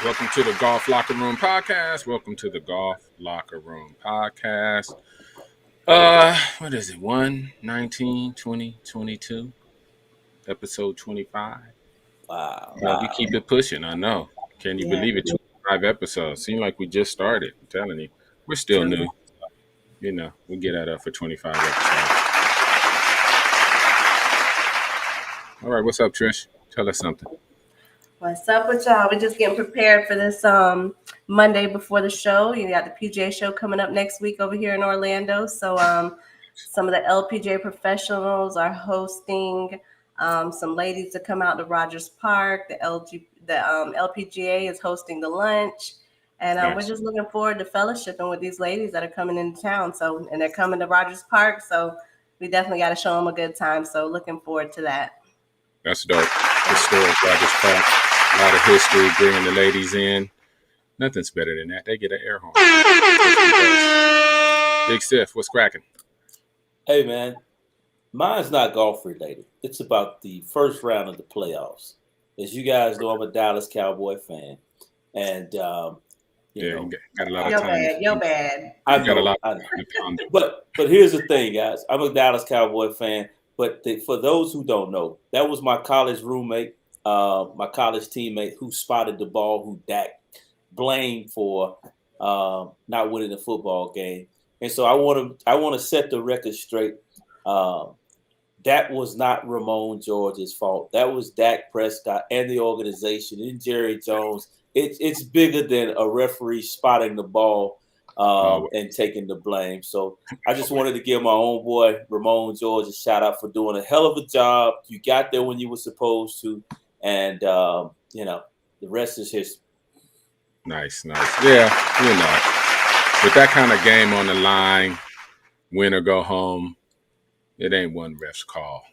Welcome to the Golf Locker Room Podcast. Welcome to the Golf Locker Room Podcast. What is it? 1/19/2022, episode 25. Wow. We keep it pushing, I know. Can you believe it? 25 episodes. Seems like we just started. I'm telling you. We're still new. You know, we'll get that up for 25 episodes. All right, what's up, Trish? Tell us something. What's up with y'all? We're just getting prepared for this Monday before the show. You got the PGA show coming up next week over here in Orlando. So some of the LPGA professionals are hosting some ladies to come out to Rogers Park. The LPGA is hosting the lunch. And Nice. We're just looking forward to fellowshipping with these ladies that are coming into town. So, and they're coming to Rogers Park. So we definitely got to show them a good time. So looking forward to that. That's dope. Historic Rogers Park. A lot of history, bringing the ladies in. Nothing's better than that. They get an air horn. Big Siff, what's cracking? Hey, man. Mine's not golf related. It's about the first round of the playoffs. As you guys know, I'm a Dallas Cowboy fan. And, you know, got a lot of time. You're bad. I got a lot I of time to ponder. But here's the thing, guys. I'm a Dallas Cowboy fan. But for those who don't know, that was my college roommate, my college teammate who spotted the ball, who Dak blamed for not winning the football game. And so I want to set the record straight. That was not Ramon George's fault. That was Dak Prescott and the organization and Jerry Jones. It's bigger than a referee spotting the ball and taking the blame. So I just wanted to give my own boy, Ramon George, a shout out for doing a hell of a job. You got there when you were supposed to. And, you know, the rest is history. Nice. Yeah, you know, with that kind of game on the line, win or go home, it ain't one ref's call.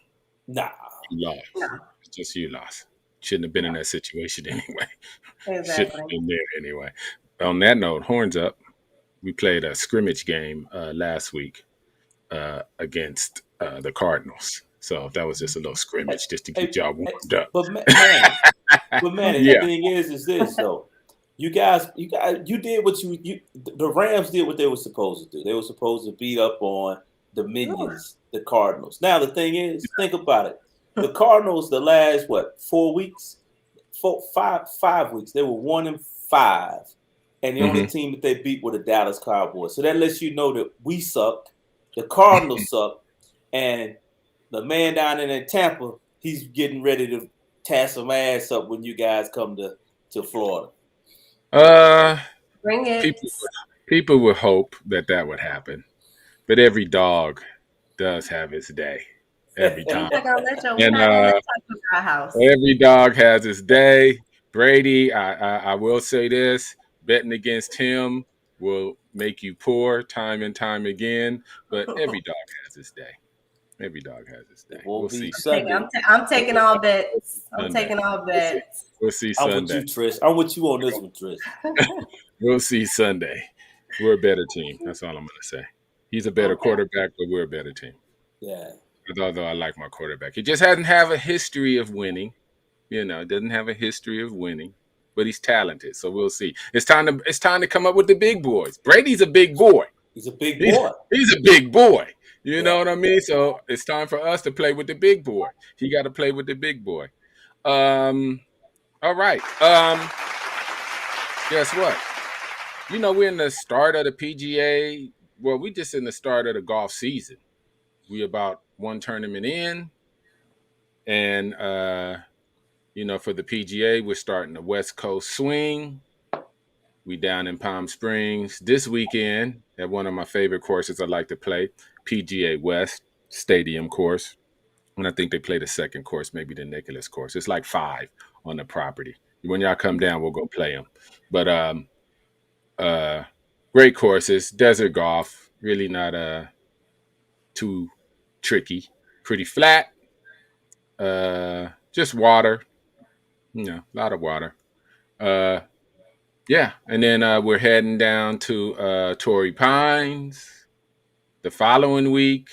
Nah. You lost. Nah. It's just you lost. Shouldn't have been in that situation anyway. Exactly. Shouldn't have been there anyway. On that note, horns up. We played a scrimmage game last week against the Cardinals. So that was just a little scrimmage just to get y'all warmed up. But man, the thing is this though. You guys, you did what the Rams did what they were supposed to do. They were supposed to beat up on the minions, the Cardinals. Now the thing is, think about it. The Cardinals, the last 5 weeks, they were 1-5. And the only team that they beat were the Dallas Cowboys. So that lets you know that we suck. The Cardinals suck. And the man down in Tampa, he's getting ready to tear some ass up when you guys come to Florida. Bring it. People would hope that would happen. But every dog does have its day. Every time. Every dog has its day. Brady, I will say this. Betting against him will make you poor time and time again, but every dog has its day. Every dog has its day. We'll see. I'm taking all bets. We'll see Sunday. I'm with you, Trish. I'm with you on this one, Trish. We'll see Sunday. We're a better team. That's all I'm going to say. He's a better quarterback, but we're a better team. Yeah. Although I like my quarterback. He just hasn't have a history of winning. You know, doesn't have a history of winning. But he's talented, so we'll see. It's time to come up with the big boys. Brady's a big boy. He's a big He's boy. he's a big boy. You Yeah. know what I mean? So it's time for us to play with the big boy. He got to play with the big boy. Um. All right. Guess what? We're in the start of the PGA. Well, we just in the start of the golf season. We about one tournament in, and for the PGA, we're starting the West Coast swing. We down in Palm Springs this weekend at one of my favorite courses I like to play, PGA West Stadium course. And I think they play the second course, maybe the Nicholas course. It's like 5 on the property. When y'all come down, we'll go play them. But uh, great courses, desert golf, really not too tricky, pretty flat, just water, a lot of water. Uh, yeah, and then we're heading down to Torrey Pines the following week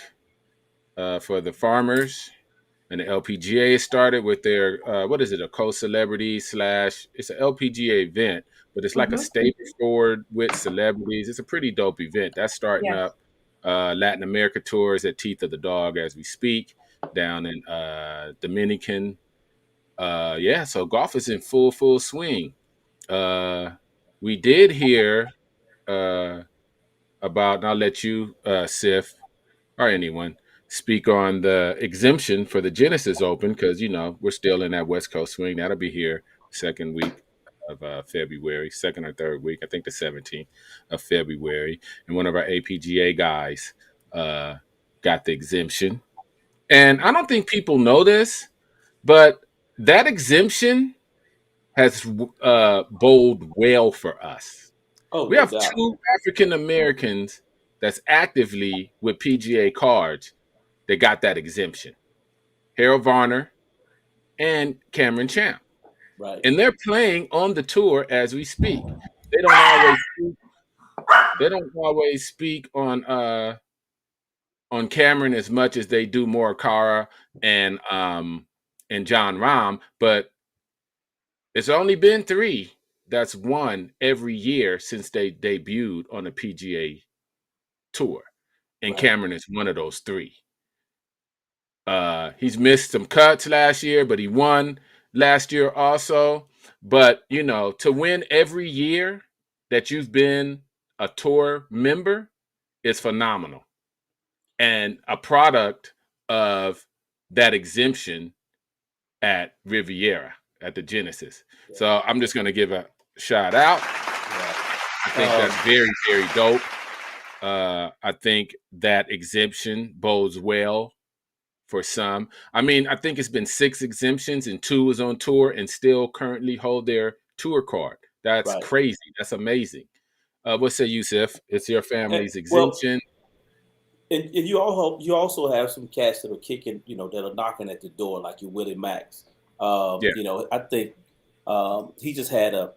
for the farmers. And the LPGA started with their what is it? A co-celebrity slash. It's an LPGA event, but it's like a Mm-hmm. stage forward with celebrities. It's a pretty dope event. That's starting Yes. up. Latin America tours at Teeth of the Dog as we speak down in Dominican. Yeah, so golf is in full swing. Uh, we did hear uh, about, and I'll let you, Sif, or anyone speak on the exemption for the Genesis Open because we're still in that West Coast swing. That'll be here second week of February, second or third week. I think the 17th of February, and one of our APGA guys uh, got the exemption. And I don't think people know this, but that exemption has bode well for us. Oh, We no have doubt. two African Americans that's actively with PGA cards that got that exemption. Harold Varner and Cameron Champ. Right. And they're playing on the tour as we speak. They don't always speak, they don't always speak on Cameron as much as they do Morikawa and John Rahm, but it's only been 3 that's won every year since they debuted on the PGA tour. And Right. Cameron is one of those 3. He's missed some cuts last year, but he won last year also. But to win every year that you've been a tour member is phenomenal and a product of that exemption at Riviera at the Genesis. Yeah. So I'm just going to give a shout out. Yeah. I think that's very, very dope. I think that exemption bodes well for some. I mean, I think it's been 6 exemptions and 2 is on tour and still currently hold their tour card. That's Right. crazy. That's amazing. What say you, Sif? It's your family's Well, exemption. and you also have some cats that are kicking, that are knocking at the door, like your Willie Max. Yeah. I think he just had a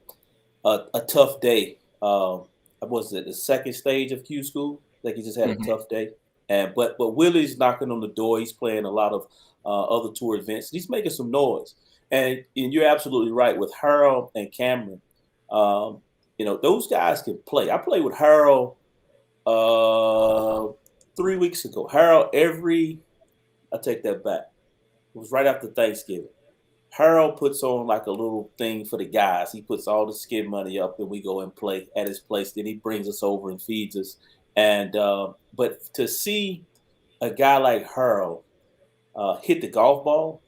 tough day. Was it the second stage of Q School? I think he just had a tough day. And but Willie's knocking on the door. He's playing a lot of other tour events. He's making some noise. And you're absolutely right with Harold and Cameron. Those guys can play. I played with Harold 3 weeks ago. Harold, I take that back. It was right after Thanksgiving. Harold puts on like a little thing for the guys. He puts all the skin money up, and we go and play at his place. Then he brings us over and feeds us. And but to see a guy like Harold hit the golf ball,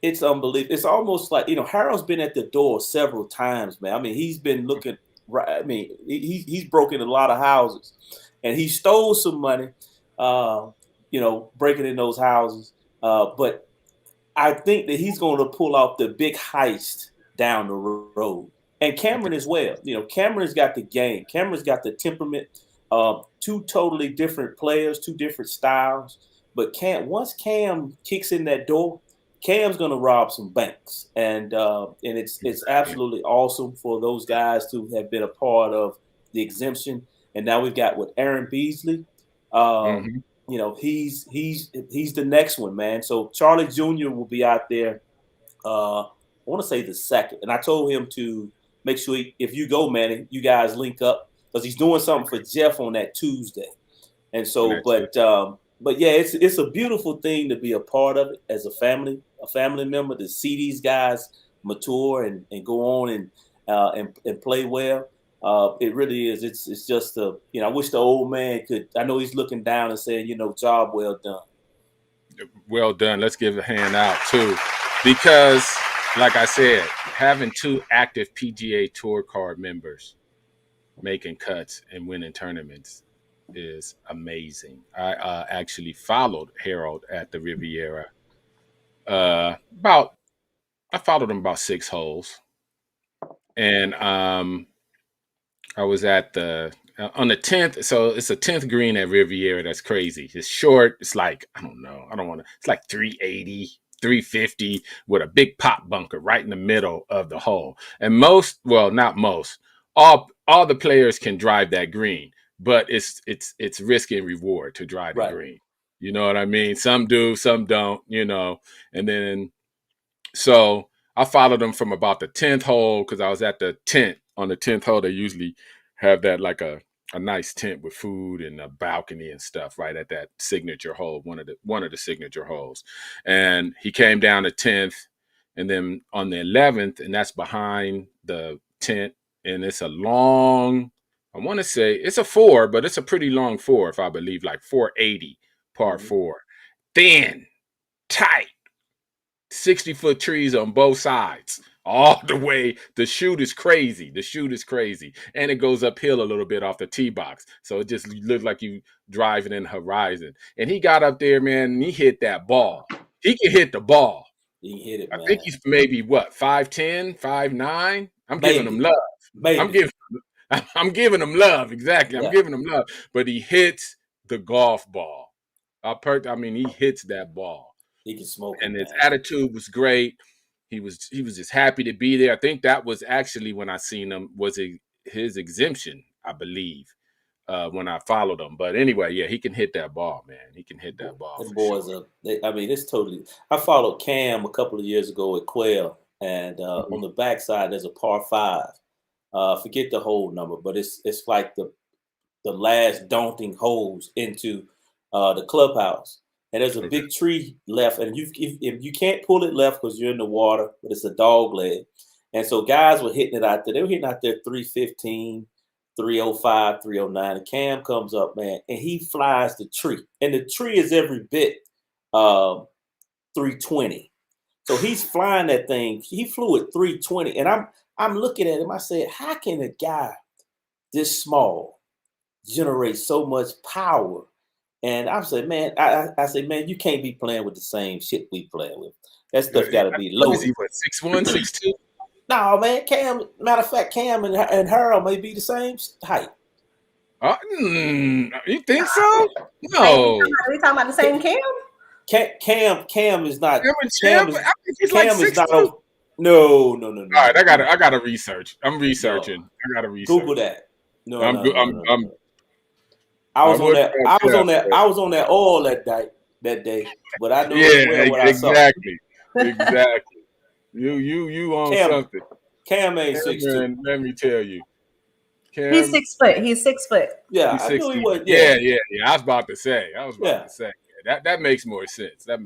it's unbelievable. It's almost like Harold's been at the door several times, man. I mean, he's been looking right. I mean, he's broken a lot of houses, and he stole some money, breaking in those houses. But I think that he's going to pull off the big heist down the road. And Cameron as well. Cameron's got the game. Cameron's got the temperament. 2 totally different players, 2 different styles. But once Cam kicks in that door, Cam's going to rob some banks. And it's absolutely awesome for those guys to have been a part of the exemption. And now we've got Aaron Beasley. He's the next one, man. So Charlie Jr. will be out there. I want to say the second, and I told him to make sure if you go, man, you guys link up because he's doing something for Jeff on that Tuesday. And On so, that too. but yeah, it's a beautiful thing to be a part of it as a family member, to see these guys mature and go on and play well. It really is. It's just I wish the old man could. I know he's looking down and saying, job well done. Well done. Let's give a hand out too, because, like I said, having 2 active PGA Tour card members making cuts and winning tournaments is amazing. I actually followed Harold at the Riviera. I followed him about 6 holes, and I was at the on the 10th. So it's a 10th green at Riviera. That's crazy. It's short. It's like, I don't know. I don't want to. It's like 380, 350 with a big pop bunker right in the middle of the hole. And not most, all the players can drive that green, but it's risk and reward to drive the Right. green. You know what I mean? Some do, some don't. And then so I followed them from about the 10th hole, because I was at the tent. On the 10th hole, they usually have that like a nice tent with food and a balcony and stuff right at that signature hole, one of the signature holes. And he came down the 10th, and then on the 11th, and that's behind the tent, and it's a long, I want to say it's a 4, but it's a pretty long 4, if I believe, like 480 par 4. Thin, tight, 60-foot trees on both sides, all the way. The shoot is crazy. And it goes uphill a little bit off the tee box. So it just looked like you driving in the horizon. And he got up there, man, and he hit that ball. He can hit the ball. He hit it, man. I think he's maybe 5'10", 5'9". I'm Maybe. giving him love. Maybe. I'm giving him love. Exactly. Yeah. I'm giving him love. But he hits the golf ball. He hits that ball. He can smoke it, and his man. attitude was great. He was just happy to be there. I think that was actually when I seen him, was his exemption, I believe, when I followed him. But anyway, yeah, he can hit that ball, man. He can hit that ball. Them boys it's totally. I followed Cam a couple of years ago at Quail, and on the backside there's a par 5. Forget the hole number, but it's like the last daunting holes into the clubhouse. And there's a big tree left, and if you can't pull it left because you're in the water, but it's a dog leg. And so guys were hitting it out there. They were hitting out there 315, 305, 309. And Cam comes up, man, and he flies the tree. And the tree is every bit 320. So he's flying that thing. He flew at 320. And I'm looking at him. I said, how can a guy this small generate so much power? And I said, man, I said, man, you can't be playing with the same shit we playing with. That stuff got to be loaded. Is he what, 6'1", 6'2"? No, man, Cam. Matter of fact, Cam and Harold may be the same height. You think so? No. Are we talking about the same Cam? Cam is not. Cam is like 6'2". No. All right, I gotta research. I'm researching. No. I gotta research. Google that. No. I was on that oil that day, but I know what exactly. I saw. Exactly. You on something. Cam ain't 6'2". Let me tell you. Cam, he's 6 foot. He's 6 foot. Yeah, I knew he was. Yeah. I was about to say. That makes more sense. But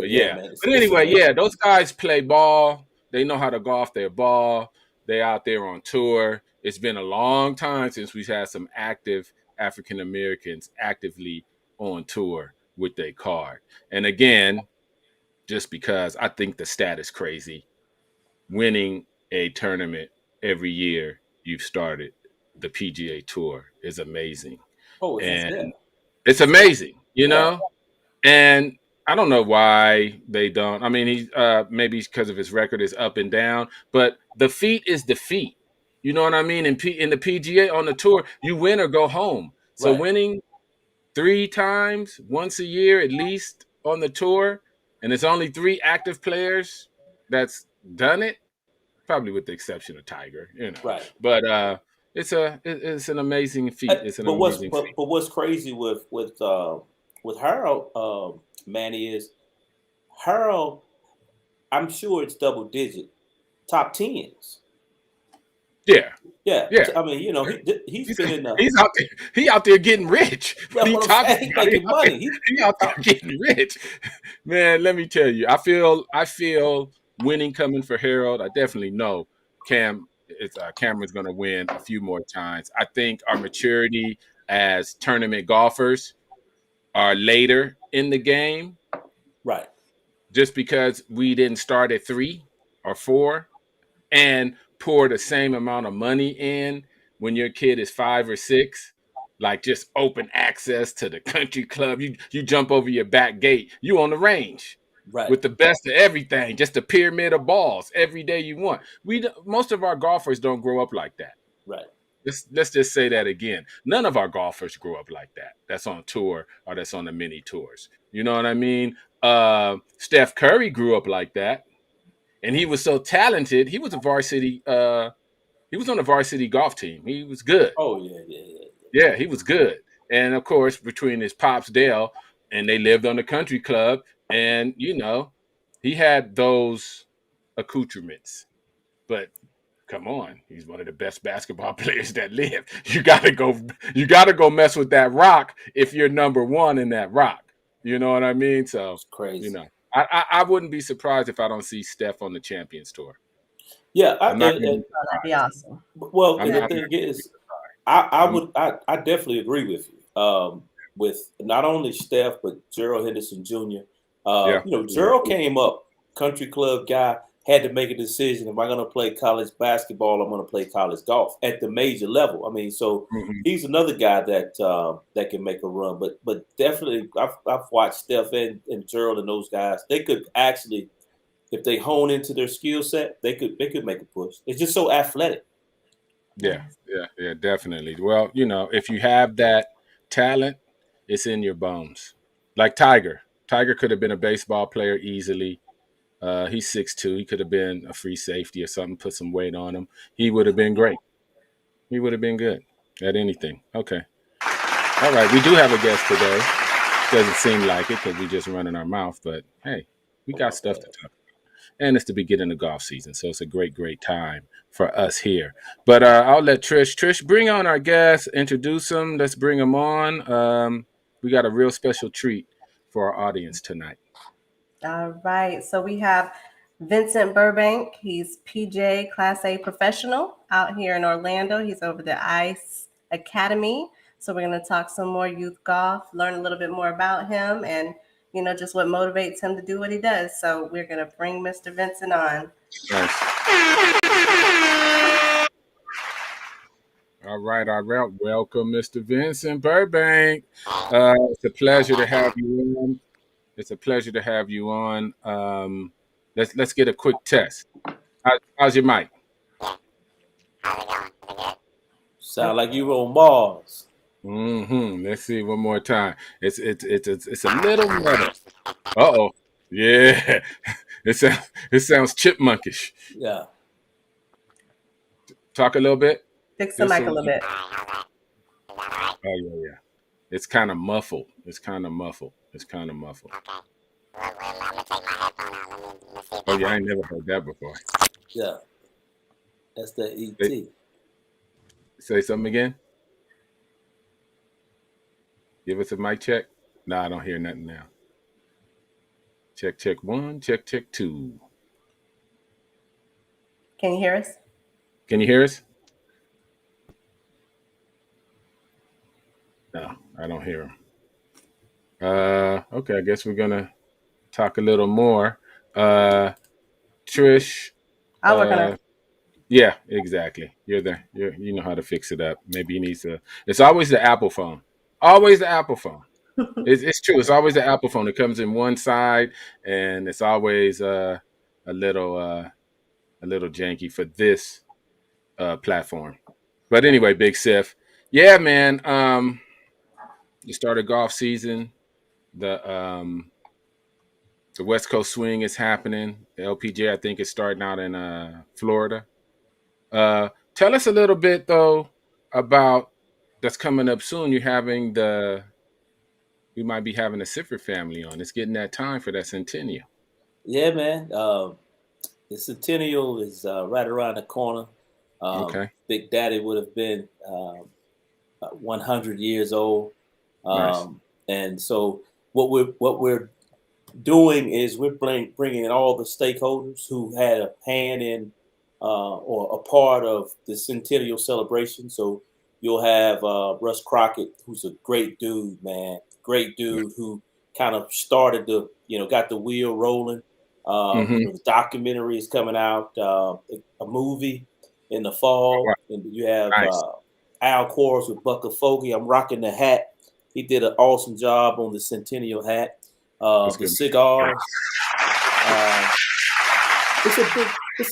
yeah. Man, but anyway, yeah, those guys play ball. They know how to golf their ball. They out there on tour. It's been a long time since we've had some active African Americans actively on tour with their card. And again, just because I think the stat is crazy, winning a tournament every year you've started the PGA Tour is amazing. It's amazing, you know? And I don't know why they don't. I mean, he maybe because of his record is up and down, but defeat is defeat. You know what I mean? In the PGA on the tour, you win or go home. So winning 3 times, once a year at least on the tour, and it's only 3 active players that's done it, probably with the exception of Tiger, you know. Right. But it's an amazing feat. But what's crazy with Harold, Manny, is Harold, I'm sure it's double digit top 10s. Yeah. Yeah, Yeah. I mean, he's been in the. He's out there. He out there getting rich. What That's are you what I'm talking saying. He's about? making money. He out there getting rich. Man, let me tell you. I feel winning coming for Harold. I definitely know Cameron's going to win a few more times. I think our maturity as tournament golfers are later in the game, Right. just because we didn't start at 3 or 4 and pour the same amount of money in when your kid is 5 or 6, like just open access to the country club. You jump over your back gate, you on the range Right. with the best of everything, just a pyramid of balls every day you want. Most of our golfers don't grow up like that. Right. Let's just say that again. None of our golfers grow up like that. That's on tour or that's on the mini tours. You know what I mean? Steph Curry grew up like that, and he was so talented. He was a varsity. He was on the varsity golf team. He was good. Oh yeah. Yeah, he was good. And of course, between his pops Dale, and they lived on the country club, and he had those accoutrements. But come on, he's one of the best basketball players that live. You gotta go mess with that rock if you're number one in that rock. You know what I mean? So, It's crazy. I wouldn't be surprised if I don't see Steph on the Champions Tour. Yeah, I'm not gonna be Oh, that'd be surprised. awesome. well, I'm and not, the I'm not thing gonna be is, I I'm would I definitely agree with you. With not only Steph but Gerald Henderson Jr. Yeah. Gerald came up country club guy, had to make a decision: am I going to play college basketball? I'm going to play college golf at the major level. I mean, so Mhm. he's another guy that can make a run. But definitely, I've watched Steph and Gerald and those guys. They could actually, if they hone into their skill set, they could make a push. It's just so athletic. Yeah, Yes. yeah, definitely. Well, if you have that talent, it's in your bones. Like Tiger. Tiger could have been a baseball player easily. He's 6'2". He could have been a free safety or something, put some weight on him. He would have been great. He would have been good at anything. Okay. All right. We do have a guest today. Doesn't seem like it because we just running our mouth, but hey, we got stuff to talk. And it's the beginning of golf season, so it's a great time for us here. But I'll let Trish bring on our guest, introduce him. Let's bring him on. We got a real special treat for our audience tonight. All right. So we have Vincent Burbank. He's PJ Class A professional out here in Orlando. He's over the ICE Academy. So we're going to talk some more youth golf, learn a little bit more about him, and just what motivates him to do what he does. So we're going to bring Mr. Vincent on. Nice. All right. Welcome, Mr. Vincent Burbank. It's a pleasure to have you on. It's a pleasure to have you on. Let's get a quick test. How's your mic? Sound like you on Mars. Let's see one more time. It's a little metal. Uh-oh. Yeah. It sounds chipmunkish. Yeah. Talk a little bit. Fix the mic a little bit. Oh yeah. It's kind of muffled. Oh yeah, I ain't never heard that before. Yeah. That's the Say, ET. say something again. Give us a mic check. No, I don't hear nothing now. Check 1, check 2. Can you hear us? Can you hear us? No, I don't hear him. Okay, I guess we're gonna talk a little more. Trish. I'll work on it. Yeah, exactly. You're there. You know how to fix it up. Maybe he needs to. It's always the Apple phone. Always the Apple phone. It's true. It's always the Apple phone. It comes in one side, and it's always a little janky for this platform. But anyway, Big Sif. Yeah, man. You started golf season. The West Coast swing is happening. The LPGA, I think, is starting out in Florida. Tell us a little bit though about that's coming up soon. We might be having a Sifford family on. It's getting that time for that Centennial. Yeah, man. The Centennial is right around the corner. Okay. Big Daddy would have been 100 years old. Nice. And so what we're doing is we're bringing in all the stakeholders who had a hand in or a part of the Centennial celebration. So you'll have Russ Crockett, who's a great dude, man, great dude who kind of started got the wheel rolling. Mm-hmm. The documentary is coming out, a movie in the Oh, wow. fall, and you have Nice. Al Kors with Bucker Fogarty. I'm rocking the hat. He did an awesome job on the Centennial hat. That's The good. cigars.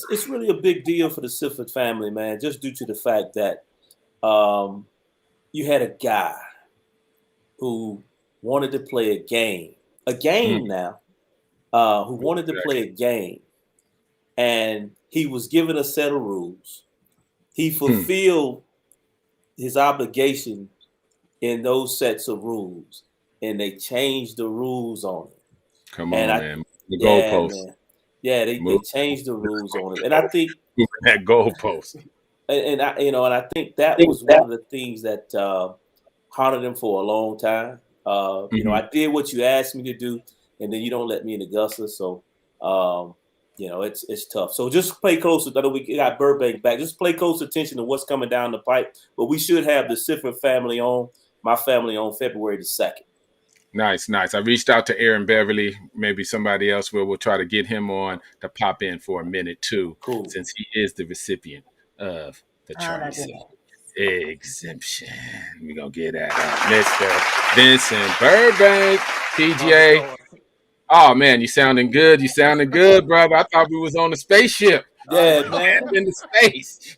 It's really a big deal for the Sifford family, man, just due to the fact that you had a guy who wanted to play a game now, who wanted to play a game, and he was given a set of rules. He fulfilled his obligation in those sets of rules, and they changed the rules on it. Come And on, man. The yeah, goalpost. man, yeah, they Move changed the rules on it, and I goal- think, moving that goalpost. and I think that was one of the things that haunted him for a long time. I did what you asked me to do, and then you don't let me in the guster, so it's tough. So just pay close. I know we got Burbank back. Just pay close attention to what's coming down the pipe. But we should have the Sifford family on, my family on February the 2nd. Nice, nice. I reached out to Aaron Beverly. Maybe somebody else will. We'll try to get him on to pop in for a minute too, Cool. since he is the recipient of the Charlie C exemption. We're gonna get at Mr. Vincent Burbank, PGA. Oh man, you sounding good. You sounding good, brother. I thought we was on the spaceship. Yeah, man. In the space.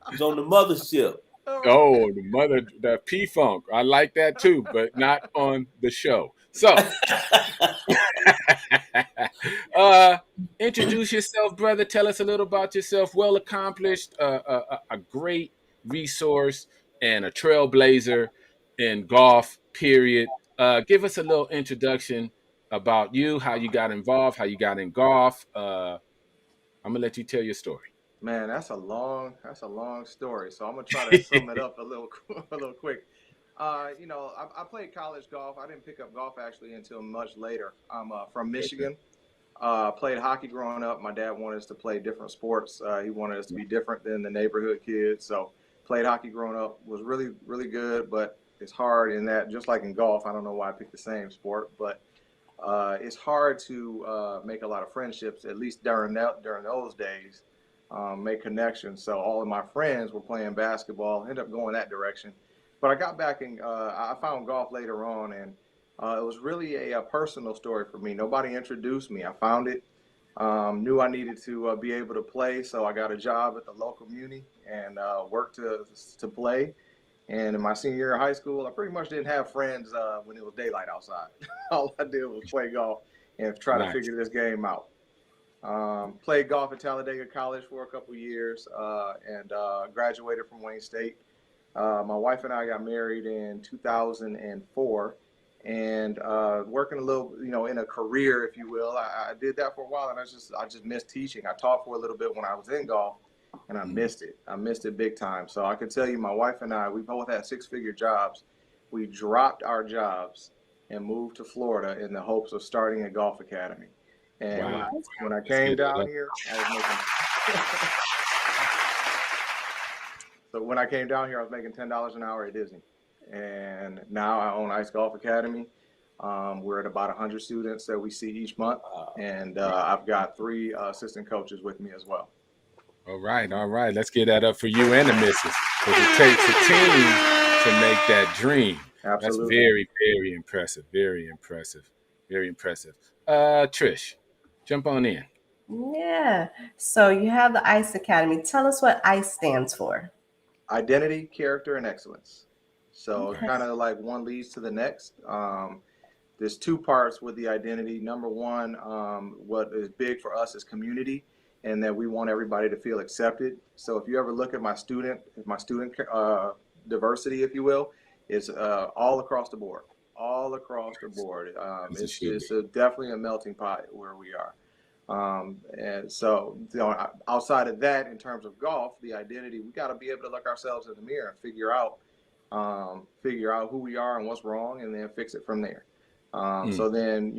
He's on the mothership. Oh, the P Funk. I like that too, but not on the show. So, introduce yourself, brother. Tell us a little about yourself. Well accomplished, a great resource, and a trailblazer in golf. Period. Give us a little introduction about you, how you got involved, how you got in golf. I'm gonna let you tell your story. Man, that's a long story. So I'm gonna try to sum it up a little quick. I played college golf. I didn't pick up golf actually until much later. I'm from Michigan. Played hockey growing up. My dad wanted us to play different sports. He wanted us to be different than the neighborhood kids. So played hockey growing up. Was really, really good, but it's hard in that, just like in golf, I don't know why I picked the same sport, but it's hard to make a lot of friendships, at least during those days. Make connections. So all of my friends were playing basketball, ended up going that direction. But I got back and I found golf later on, and it was really a personal story for me. Nobody introduced me. I found it, knew I needed to be able to play, so I got a job at the local muni and worked to play. And in my senior year of high school, I pretty much didn't have friends when it was daylight outside. All I did was play golf and try to figure this game out. Played golf at Talladega College for a couple years and graduated from Wayne State. My wife and I got married in 2004 and working a little, in a career, if you will. I did that for a while, and I just missed teaching. I taught for a little bit when I was in golf, and I missed it. I missed it big time. So I can tell you, my wife and I, we both had six-figure jobs. We dropped our jobs and moved to Florida in the hopes of starting a golf academy. And when I came down here, I was making $10 an hour at Disney. And now I own Ice Golf Academy. We're at about 100 students that we see each month. And I've got 3 assistant coaches with me as well. All right. Let's get that up for you and the missus, because it takes a team to make that dream. Absolutely. That's very, very impressive. Very impressive. Very impressive. Trish, jump on in. Yeah. So you have the ICE Academy. Tell us what ICE stands for. Identity, character, and excellence. So kind of like one leads to the next. There's 2 parts with the identity. Number one, what is big for us is community, and that we want everybody to feel accepted. So if you ever look at my student diversity, if you will, is all across the board. All across the board. It's definitely a melting pot where we are. And so, outside of that, in terms of golf, the identity, we got to be able to look ourselves in the mirror and figure out who we are and what's wrong, and then fix it from there. So then,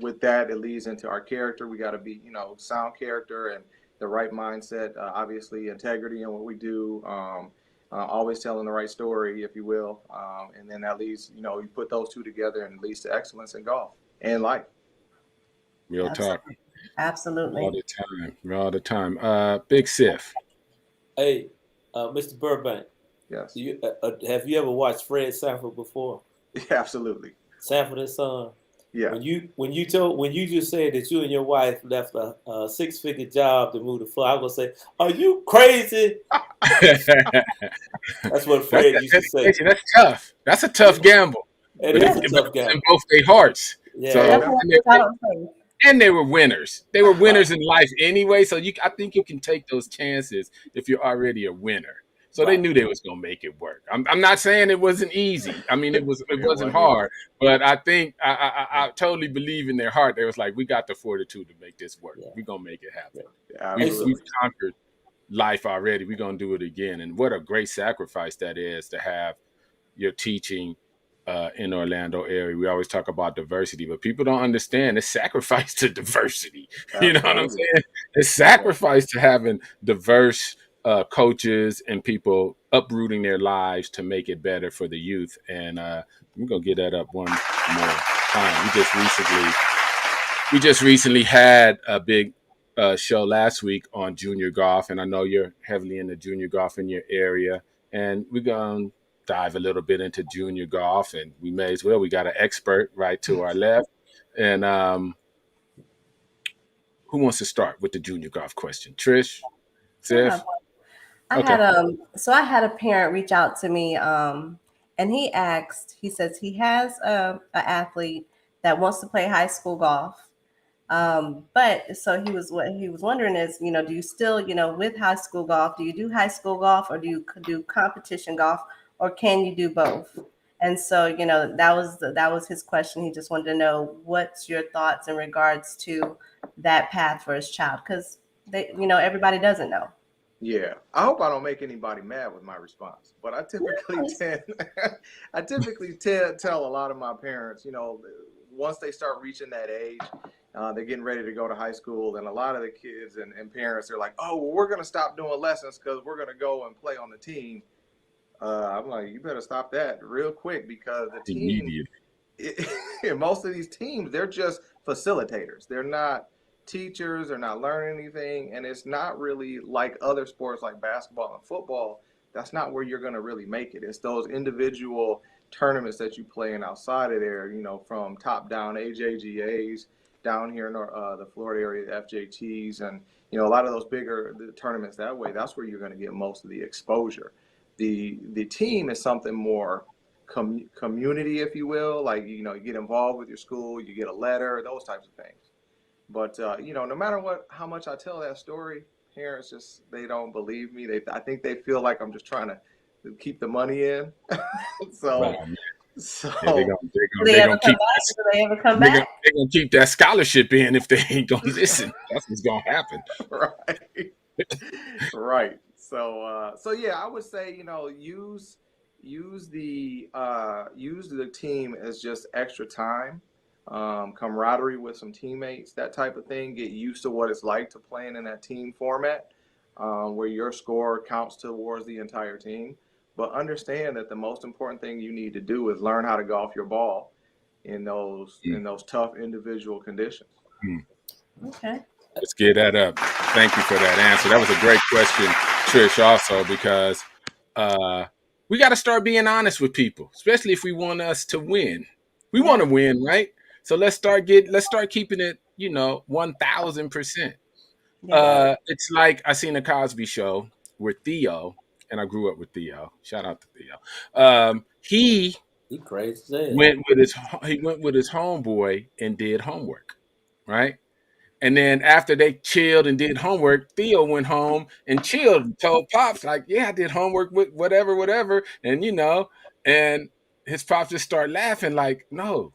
with that, it leads into our character. We got to be, sound character and the right mindset. Obviously, integrity in what we do. Always telling the right story, if you will. And then that leads, you put those two together and it leads to excellence in golf and life. Real talk. Absolutely. All the time. Big Siff. Hey, Mr. Burbank. Yes. Have you ever watched Fred Sanford before? Yeah, absolutely. Sanford and Son. Yeah. When you just said that you and your wife left a 6-figure job to move to Florida, I was gonna say, "Are you crazy?" That's what Fred used to say. That's tough. That's a tough gamble. It is a tough gamble. In both their hearts. Yeah. So, and they were winners. They were winners in life anyway. So I think you can take those chances if you're already a winner. So they knew they was gonna make it work. I'm not saying it wasn't easy. I mean, it wasn't hard. But I think I totally believe in their heart. They was like, we got the fortitude to make this work. We're gonna make it happen. Yeah, we've conquered life already. We're gonna do it again. And what a great sacrifice that is to have your teaching in Orlando area. We always talk about diversity, but people don't understand it's sacrifice to diversity. You know what I'm saying? It's sacrifice to having diverse coaches and people uprooting their lives to make it better for the youth. And we're gonna get that up one more time. We just recently had a big show last week on junior golf, and I know you're heavily into junior golf in your area, and we're gonna dive a little bit into junior golf, and we may as well. We got an expert right to our left, and who wants to start with the junior golf question? Trish, Siff. I had a parent reach out to me, and he says he has an athlete that wants to play high school golf. But so what he was wondering is, do you still, with high school golf, do you do high school golf or do you do competition golf, or can you do both? And so, that was his question. He just wanted to know, what's your thoughts in regards to that path for his child? Because everybody doesn't know. Yeah, I hope I don't make anybody mad with my response, but I typically tell a lot of my parents, once they start reaching that age, they're getting ready to go to high school, and a lot of the kids and parents are like, "Oh, well, we're gonna stop doing lessons because we're gonna go and play on the team." I'm like, you better stop that real quick, because the team, most of these teams, they're just facilitators. They're not teachers. They're not learning anything, and it's not really like other sports like basketball and football. That's not where you're going to really make it. It's those individual tournaments that you play in outside of there, from top down, AJGAs, down here in the Florida area, FJTs, and a lot of those bigger tournaments that way. That's where you're going to get most of the exposure. The team is something more community, if you will. Like, you get involved with your school, you get a letter, those types of things. But no matter how much I tell that story, parents they don't believe me. I think they feel like I'm just trying to keep the money in. So they're gonna keep that scholarship in if they ain't gonna listen. That's what's gonna happen. Right. So yeah, I would say use the team as just extra time. Camaraderie with some teammates, that type of thing. Get used to what it's like to playing in that team format, where your score counts towards the entire team. But understand that the most important thing you need to do is learn how to golf your ball in those tough individual conditions. Okay. Let's get that up. Thank you for that answer. That was a great question, Trish, also, because we got to start being honest with people, especially if we want us to win. We want to win, right? So let's start keeping it, 1,000%. It's like I seen a Cosby Show with Theo, and I grew up with Theo. Shout out to Theo. He crazy. went with his homeboy and did homework, right? And then after they chilled and did homework, Theo went home and chilled and told Pops, like, yeah, I did homework with whatever. And, and his Pops just start laughing like, no,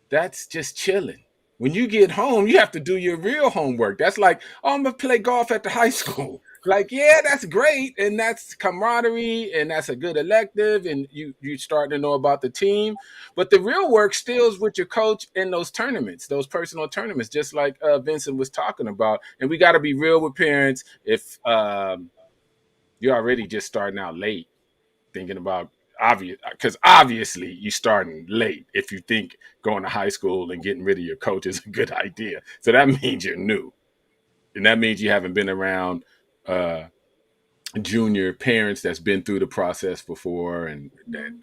that's just chilling. When you get home, you have to do your real homework. That's like, oh, I'm gonna play golf at the high school. Like, yeah, that's great, and that's camaraderie, and that's a good elective, and you starting to know about the team. But the real work still is with your coach in those tournaments, those personal tournaments, just like Vincent was talking about. And we got to be real with parents. If you're already just starting out late, thinking about because obviously you starting late if you think going to high school and getting rid of your coach is a good idea. So that means you're new, and that means you haven't been around junior parents that's been through the process before, and that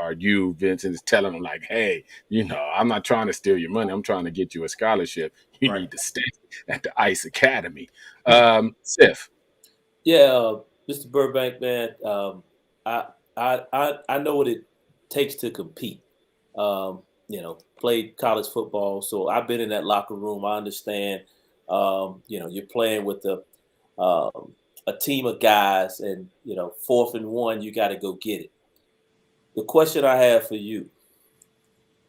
are you, Vincent, is telling them like, hey, I'm not trying to steal your money, I'm trying to get you a scholarship, you Right. need to stay at the ICE Academy. Sif. Yeah, Mr. Burbank, man, I know what it takes to compete. Played college football, so I've been in that locker room. I understand. You're playing with a team of guys, and 4th and 1, you got to go get it. The question I have for you: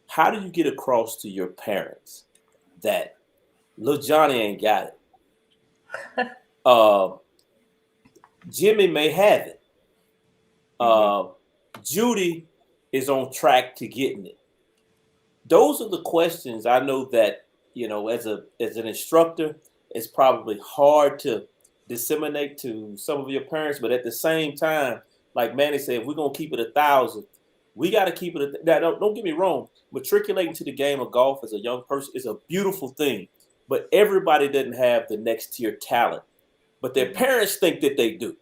how do you get across to your parents that little Johnny ain't got it? Jimmy may have it. Judy is on track to getting it. Those are the questions I know that, as an instructor, it's probably hard to disseminate to some of your parents. But at the same time, like Manny said, if we're going to keep it 1,000, we got to keep it. Now, don't get me wrong. Matriculating to the game of golf as a young person is a beautiful thing. But everybody doesn't have the next tier talent. But their parents think that they do.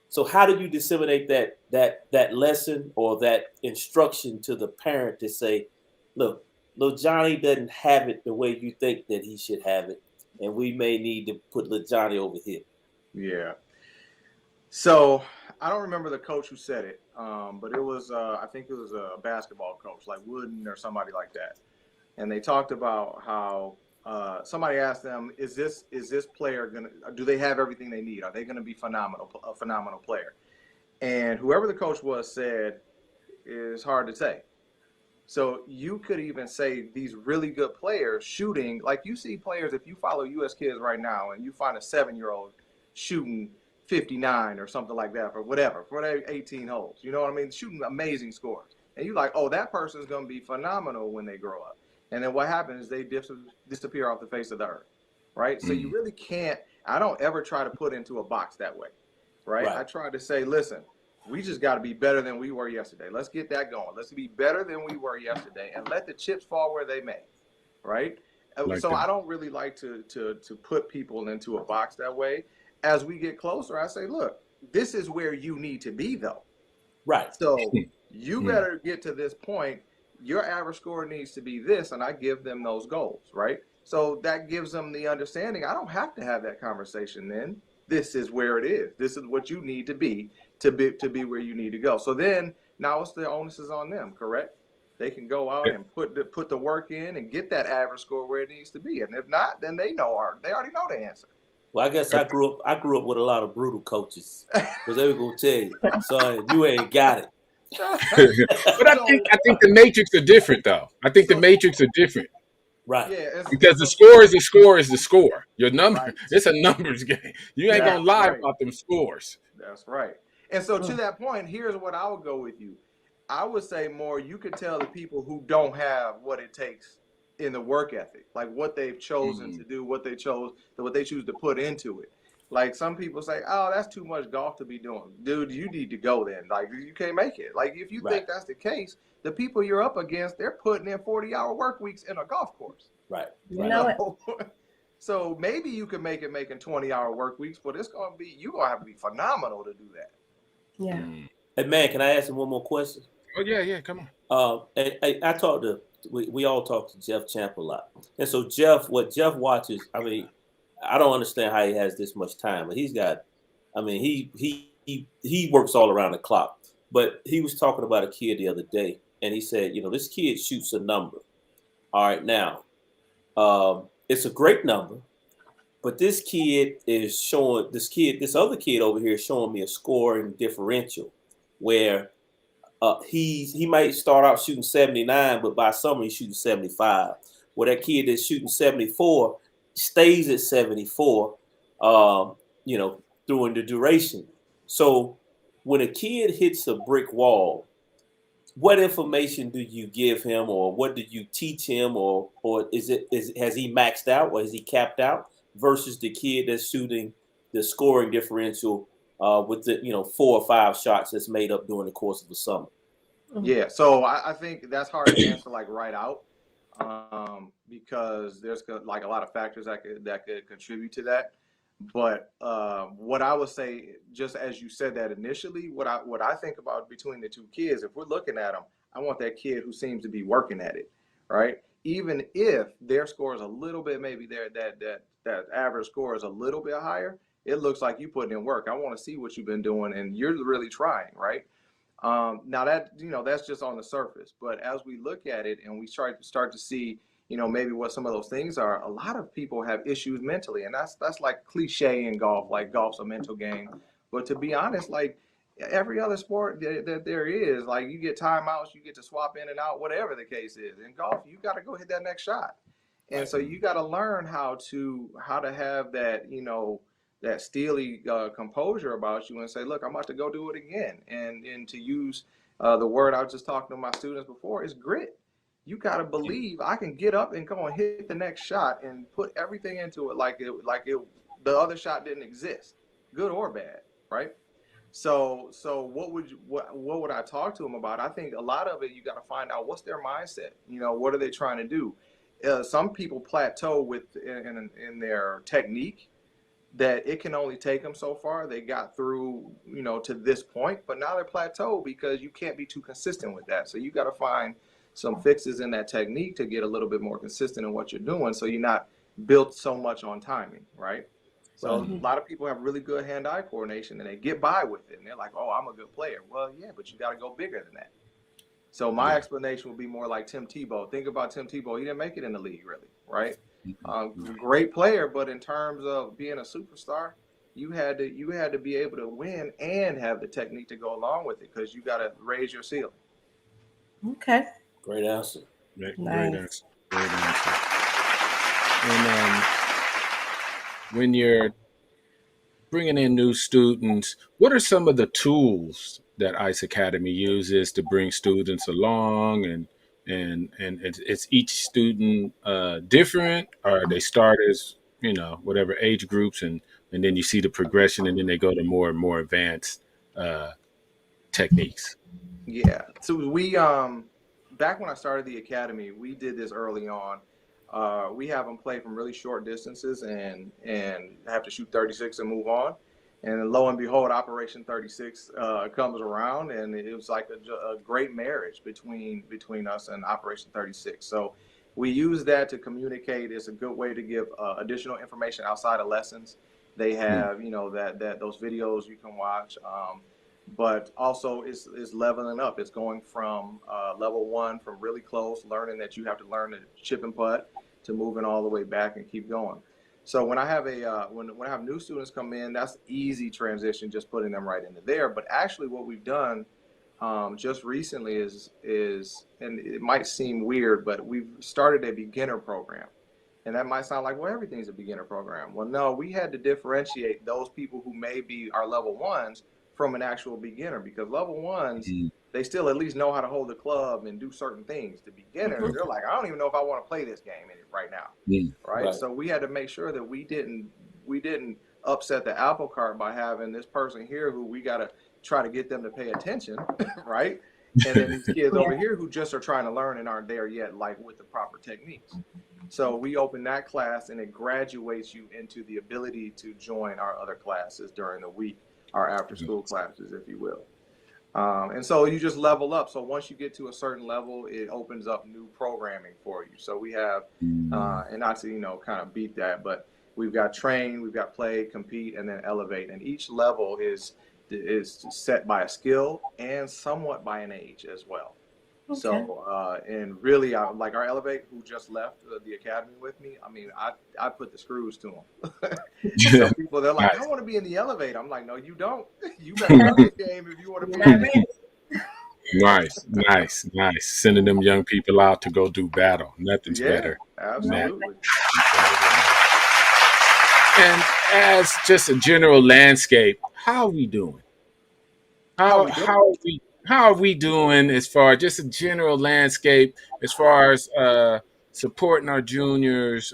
So how do you disseminate that lesson or that instruction to the parent to say, look, little Johnny doesn't have it the way you think that he should have it, and we may need to put little Johnny over here? Yeah. So I don't remember the coach who said it, but it was I think it was a basketball coach like Wooden or somebody like that, and they talked about how somebody asked them, is this player do they have everything they need? Are they gonna be a phenomenal player? And whoever the coach was said, it's hard to say. So you could even say these really good players shooting, like you see players, if you follow US kids right now and you find a 7-year-old shooting 59 or something like that, for their 18 holes, you know what I mean? Shooting amazing scores. And you're like, oh, that person's going to be phenomenal when they grow up. And then what happens is they disappear off the face of the earth, right? So you really can't, I don't ever try to put into a box that way, right? I try to say, listen, we just got to be better than we were yesterday. Let's get that going. Let's be better than we were yesterday and let the chips fall where they may, right? Like so that. I don't really like to put people into a box that way. As we get closer, I say, look, this is where you need to be, though. Right. So you better get to this point. Your average score needs to be this, and I give them those goals, right? So that gives them the understanding. I don't have to have that conversation then. This is where it is. This is what you need to be where you need to go. So then now it's the onus is on them, correct? They can go out and put the work in and get that average score where it needs to be. And if not, then they already know the answer. Well, I guess I grew up with a lot of brutal coaches because they were gonna tell you, son, you ain't got it. But I think the matrix are different, though. I think the matrix are different. Right. Yeah, because the score is the score. Your number, it's a numbers game. You ain't gonna lie about them scores. That's right. And so to that point, here's what I would go with you. I would say more, you could tell the people who don't have what it takes in the work ethic, like what they've chosen to do, what they choose to put into it. Like some people say, oh, that's too much golf to be doing. Dude, you need to go then. Like you can't make it. Like if you think that's the case, the people you're up against, they're putting in 40-hour work weeks in a golf course. Right. You know it. So maybe you can make it making 20-hour work weeks, but you're gonna have to be phenomenal to do that. Yeah. Hey man, can I ask him one more question? Oh yeah, come on. I talked to we all talk to Jeff Champ a lot, and so what Jeff watches, I mean, I don't understand how he has this much time, but he's got, I mean, he works all around the clock. But he was talking about a kid the other day, and he said, this kid shoots a number. All right, now, it's a great number, but this other kid over here is showing me a scoring differential where he might start out shooting 79, but by summer he's shooting 75. where that kid that's shooting 74 stays at 74, during the duration. So when a kid hits a brick wall, what information do you give him, or what do you teach him, or has he maxed out, or is he capped out, versus the kid that's shooting the scoring differential with the 4 or 5 shots that's made up during the course of the summer? Yeah, so I think that's hard to answer like right out, because there's like a lot of factors that could contribute to that. But what I would say, just as you said that initially, what I think about between the two kids, if we're looking at them, I want that kid who seems to be working at it, right? Even if their score is a little bit, maybe that average score is a little bit higher, it looks like you putting in work. I want to see what you've been doing, and you're really trying, right? Now that that's just on the surface, but as we look at it and we start to see, maybe what some of those things are, a lot of people have issues mentally, and that's like cliche in golf, like golf's a mental game. But to be honest, like every other sport that there is, like you get timeouts, you get to swap in and out, whatever the case is. In golf, you got to go hit that next shot, and so you got to learn how to have that, that steely composure about you and say, look, I'm about to go do it again. And to use the word I was just talking to my students before is grit. You got to believe I can get up and go and hit the next shot and put everything into it like the other shot didn't exist, good or bad, right? So what would I talk to them about? I think a lot of it, you got to find out what's their mindset. What are they trying to do? Some people plateau in their technique, that it can only take them so far. They got through, to this point, but now they're plateaued because you can't be too consistent with that. So you got to find some fixes in that technique to get a little bit more consistent in what you're doing, so you're not built so much on timing, right? So a lot of people have really good hand-eye coordination and they get by with it, and they're like, oh, I'm a good player. Well, yeah, but you got to go bigger than that. So my explanation would be more like Tim Tebow. Think about Tim Tebow. He didn't make it in the league, really, right? Great player, but in terms of being a superstar, you had to be able to win and have the technique to go along with it, because you got to raise your ceiling. Okay. Great answer. Great Nice. answer. And when you're bringing in new students, what are some of the tools that ICE Academy uses to bring students along, and it's each student different, or they start as whatever age groups, and then you see the progression, and then they go to more and more advanced techniques? Yeah. So we back when I started the academy, we did this early on. We have them play from really short distances and have to shoot 36 and move on. And lo and behold, Operation 36 comes around, and it was like a great marriage between us and Operation 36. So we use that to communicate. It's a good way to give additional information outside of lessons. They have, that those videos you can watch. But also it's leveling up. It's going from level 1, from really close, learning that you have to learn to chip and putt, to moving all the way back and keep going. So when I have when I have new students come in, that's easy transition, just putting them right into there. But actually what we've done just recently is, and it might seem weird, but we've started a beginner program. And that might sound like, well, everything's a beginner program. Well, no, we had to differentiate those people who may be our level 1s from an actual beginner, because level 1s, they still at least know how to hold the club and do certain things. The beginners, they're like, I don't even know if I want to play this game right now, right? So we had to make sure that we didn't upset the apple cart by having this person here who we got to try to get them to pay attention, right? And then these kids over here who just are trying to learn and aren't there yet, like with the proper techniques. So we open that class, and it graduates you into the ability to join our other classes during the week, our after school classes, if you will. And so you just level up. So once you get to a certain level, it opens up new programming for you. So we have, and not to, kind of beat that, but we've got train, we've got play, compete, and then elevate. And each level is set by a skill and somewhat by an age as well. Okay. So, and really, like our Elevate, who just left the academy with me, I mean, I put the screws to them. Some people, they're like, I want to be in the Elevate. I'm like, no, you don't. You better learn the game if you want to be in it. Nice. Sending them young people out to go do battle. Nothing's better. Absolutely. And as just a general landscape, how are we doing? How How we how doing? are we how are we doing as far as just a general landscape as far as supporting our juniors,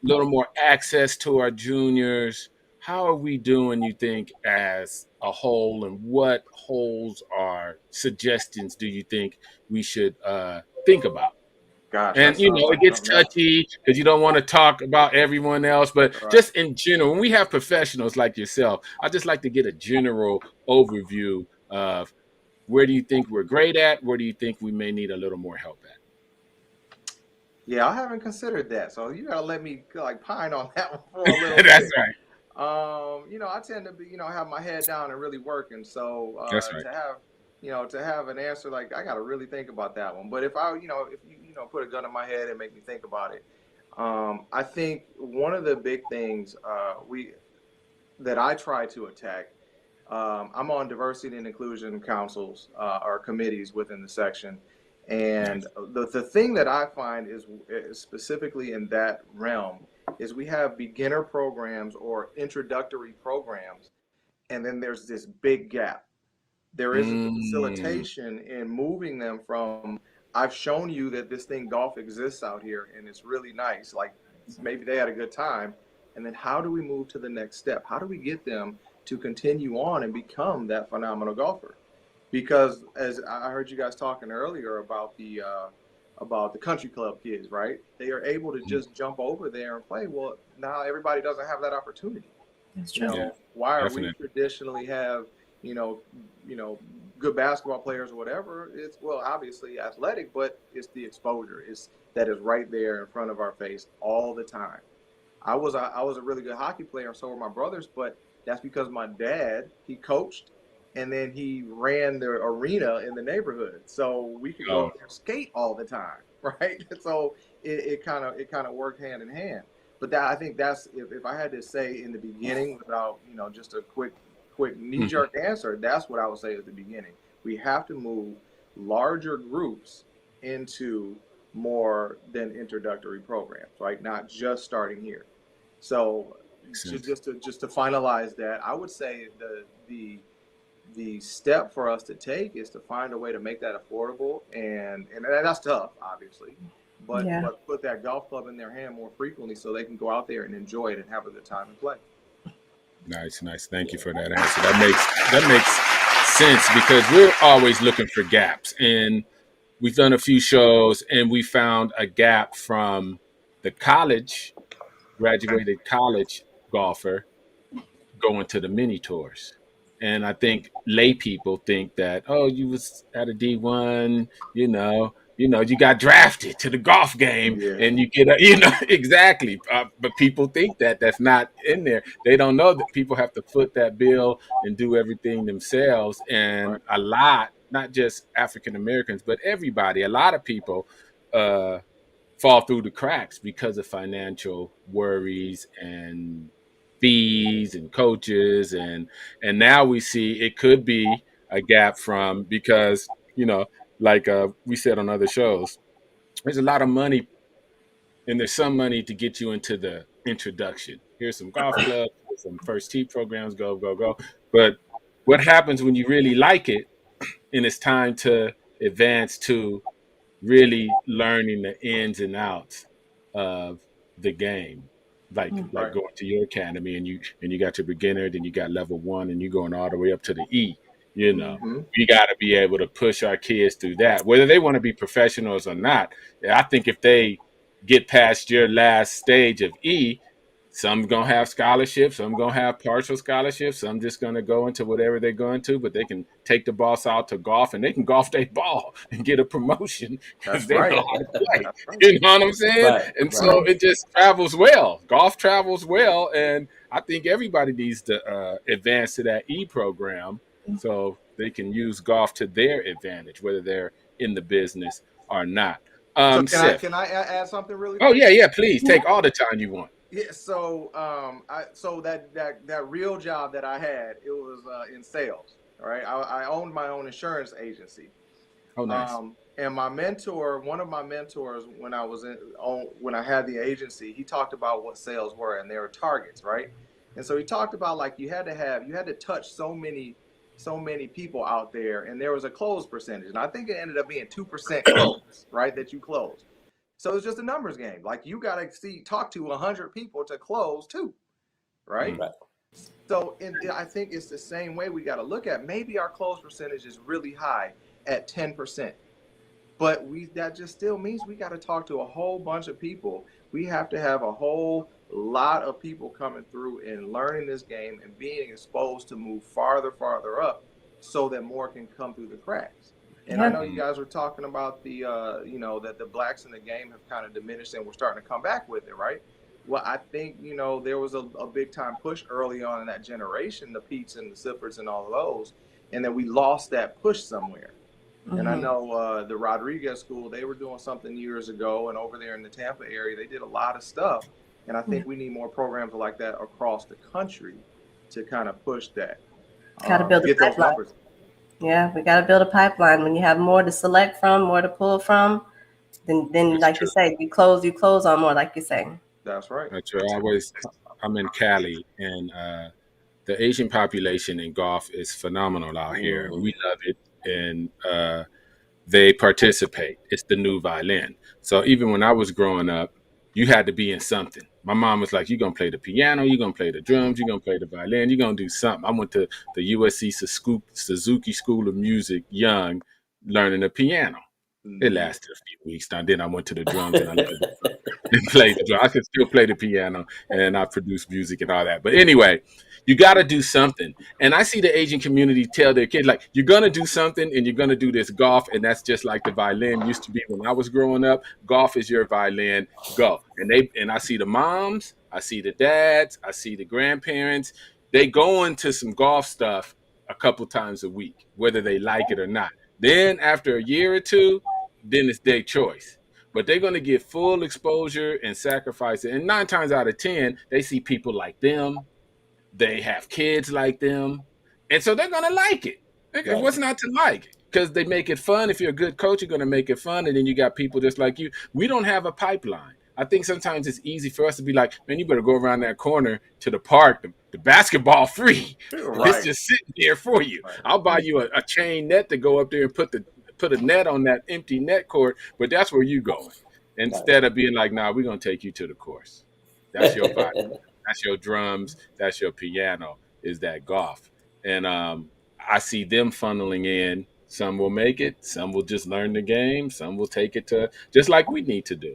little more access to our juniors? How are we doing, you think, as a whole, and what holes or suggestions do you think we should think about? Gosh, that And you sounds know, it like gets something else. touchy because you don't want to talk about everyone else, but Right. just in general, when we have professionals like yourself, I just like to get a general overview of where do you think we're great at, where do you think we may need a little more help at. Yeah, I haven't considered that. So you gotta let me like pine on that one for a little That's bit. right. I tend to be, have my head down and really working. So That's right. to have an answer like I gotta really think about that one. But if you put a gun in my head and make me think about it, I think one of the big things we that I try to attack. I'm on diversity and inclusion councils or committees within the section. And Nice. the thing that I find is specifically in that realm is we have beginner programs or introductory programs, and then there's this big gap. There isn't the Mm, facilitation in moving them from, I've shown you that this thing golf exists out here and it's really nice. Like maybe they had a good time. And then how do we move to the next step? How do we get them to continue on and become that phenomenal golfer? Because as I heard you guys talking earlier about the country club kids, right? They are able to mm, just jump over there and play. Well, now everybody doesn't have that opportunity. That's You true. yeah, know, why are we definitely. traditionally have, you know, good basketball players or whatever? It's well, obviously athletic, but it's the exposure. It's that is right there in front of our face all the time. I was a really good hockey player, and so were my brothers, but that's because my dad, he coached and then he ran the arena in the neighborhood. So we could go Oh, up there and skate all the time, right? So it kind of worked hand in hand. But that I think that's if I had to say in the beginning without, just a quick mhm. knee-jerk answer, that's what I would say at the beginning. We have to move larger groups into more than introductory programs, right? Not just starting here. So Makes to, sense. just to finalize that, I would say the step for us to take is to find a way to make that affordable, and that's tough, obviously, but Yeah. put that golf club in their hand more frequently so they can go out there and enjoy it and have a good time and play. Nice, nice. Thank you for that answer. That makes sense because we're always looking for gaps, and we've done a few shows, and we found a gap from the graduated college golfer going to the mini tours. And I think lay people think that, oh, you was at a D1, you got drafted to the golf game Yeah, and you get exactly. But people think that that's not in there. They don't know that people have to foot that bill and do everything themselves. And right. a lot, not just African Americans, but everybody, a lot of people, uh, fall through the cracks because of financial worries and fees and coaches, and now we see it could be a gap from because like we said on other shows, there's a lot of money and there's some money to get you into the introduction. Here's some golf clubs, here's some first tee programs, go go go. But what happens when you really like it and it's time to advance to really learning the ins and outs of the game, like Right. going to your academy and you got your beginner, then you got level one, and you going all the way up to the E. You know, Mm-hmm. we got to be able to push our kids through that, whether they want to be professionals or not. I think if they get past your last stage of E, some gonna have scholarships, some gonna have partial scholarships, some just gonna go into whatever they're going to, but they can take the boss out to golf and they can golf their ball and get a promotion because That's they know right. how to play. That's right. You know what I'm saying? Right, And right. so Right. it just travels well. Golf travels well, and I think everybody needs to advance to that E program so they can use golf to their advantage, whether they're in the business or not. So can I Sif. can I add something really Oh quick? yeah, yeah. Please Yeah. take all the time you want. Yeah, so that real job that I had, it was in sales. All right, I owned my own insurance agency. Oh, nice. And my mentor, one of my mentors, when when I had the agency, he talked about what sales were, and they were targets, right? And so he talked about like you had to touch so many people out there, and there was a close percentage, and I think it ended up being 2% close, right? That you closed. So it's just a numbers game. Like you got to talk to 100 people to close two, right? Right. So I think it's the same way we got to look at. Maybe our close percentage is really high at 10%. But that just still means we got to talk to a whole bunch of people. We have to have a whole lot of people coming through and learning this game and being exposed to move farther up so that more can come through the cracks. And I know you guys were talking about the, that the blacks in the game have kind of diminished and we're starting to come back with it, right? Well, I think, there was a big time push early on in that generation, the Petes and the Siffords and all of those, and then we lost that push somewhere. And I know the Rodriguez School, they were doing something years ago, and over there in the Tampa area, they did a lot of stuff. And I think we need more programs like that across the country to kind of push that. Got to build a pipeline. Yeah, we got to build a pipeline. When you have more to select from, more to pull from, then like you say, you close on more, like you say. That's right. That's right. I'm in Cali, and the Asian population in golf is phenomenal out here. We love it. And they participate. It's the new violin. So even when I was growing up, you had to be in something. My mom was like, you're going to play the piano, you're going to play the drums, you're going to play the violin, you're going to do something. I went to the USC Suzuki School of Music young, learning the piano. It lasted a few weeks. Then I went to the drums and I played the drum. I could still play the piano and I produced music and all that. But anyway, you got to do something. And I see the Asian community tell their kids, like, you're going to do something and you're going to do this golf. And that's just like the violin used to be when I was growing up. Golf is your violin. Go. And I see the moms, I see the dads, I see the grandparents. They go into some golf stuff a couple times a week, whether they like it or not. Then after a year or two, then it's their choice. But they're going to get full exposure and sacrifice it. And 9 times out of 10, they see people like them. They have kids like them. And so they're going to like it. Right. What's not to like? Because they make it fun. If you're a good coach, you're going to make it fun. And then you got people just like you. We don't have a pipeline. I think sometimes it's easy for us to be like, man, you better go around that corner to the park, the basketball free. Right. It's just sitting there for you. Right. I'll buy you a chain net to go up there and put a net on that empty net court, but that's where you going. Instead of being like, nah, we're going to take you to the course. That's your violin. That's your drums. That's your piano, is that golf. And I see them funneling in. Some will make it. Some will just learn the game. Some will take it to just like we need to do.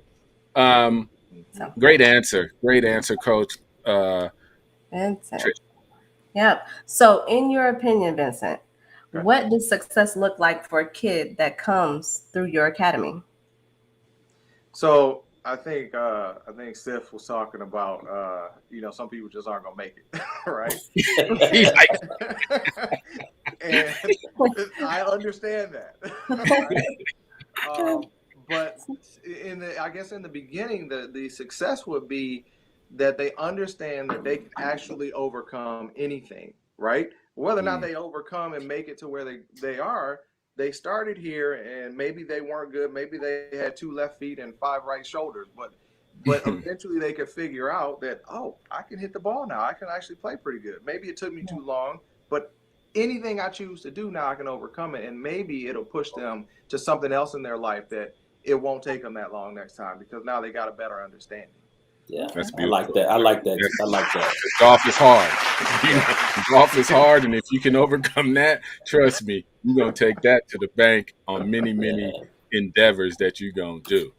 Great answer, Coach. Vincent. Yeah. So in your opinion, Vincent, what does success look like for a kid that comes through your academy? So I think Sif was talking about some people just aren't gonna make it, right? And I understand that. Right? But in the beginning, the success would be that they understand that they can actually overcome anything, right? Whether or not they overcome and make it to where they started here and maybe they weren't good. Maybe they had 2 left feet and 5 right shoulders, but eventually they could figure out that, I can hit the ball now. I can actually play pretty good. Maybe it took me too long, but anything I choose to do now, I can overcome it. And maybe it'll push them to something else in their life that it won't take them that long next time because now they got a better understanding. Yeah, that's beautiful. I like that. Golf is hard. Golf is hard, and if you can overcome that, trust me, you're gonna take that to the bank on many endeavors that you're gonna do.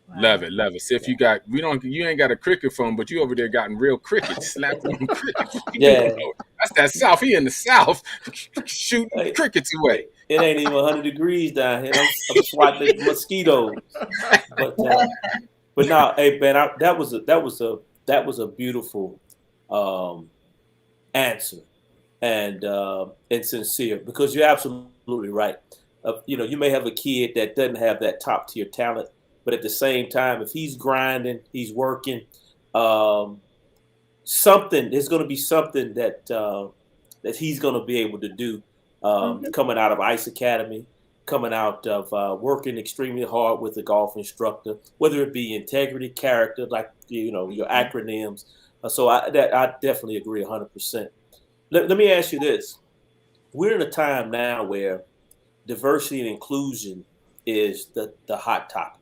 Wow. Love it. So if you ain't got a cricket phone, but you over there gotten real cricket, slapping crickets. Yeah, that's that South. He in the South shooting crickets away. It ain't even 100 degrees down here. I'm swatting mosquitoes. But now, hey Ben, that was a beautiful answer and sincere, because you're absolutely right. You may have a kid that doesn't have that top tier talent, but at the same time, if he's grinding, he's working, there's going to be something that he's going to be able to do coming out of ICE Academy, coming out of working extremely hard with the golf instructor, whether it be integrity, character, like your acronyms. So I definitely agree 100%. Let me ask you this: we're in a time now where diversity and inclusion is the hot topic,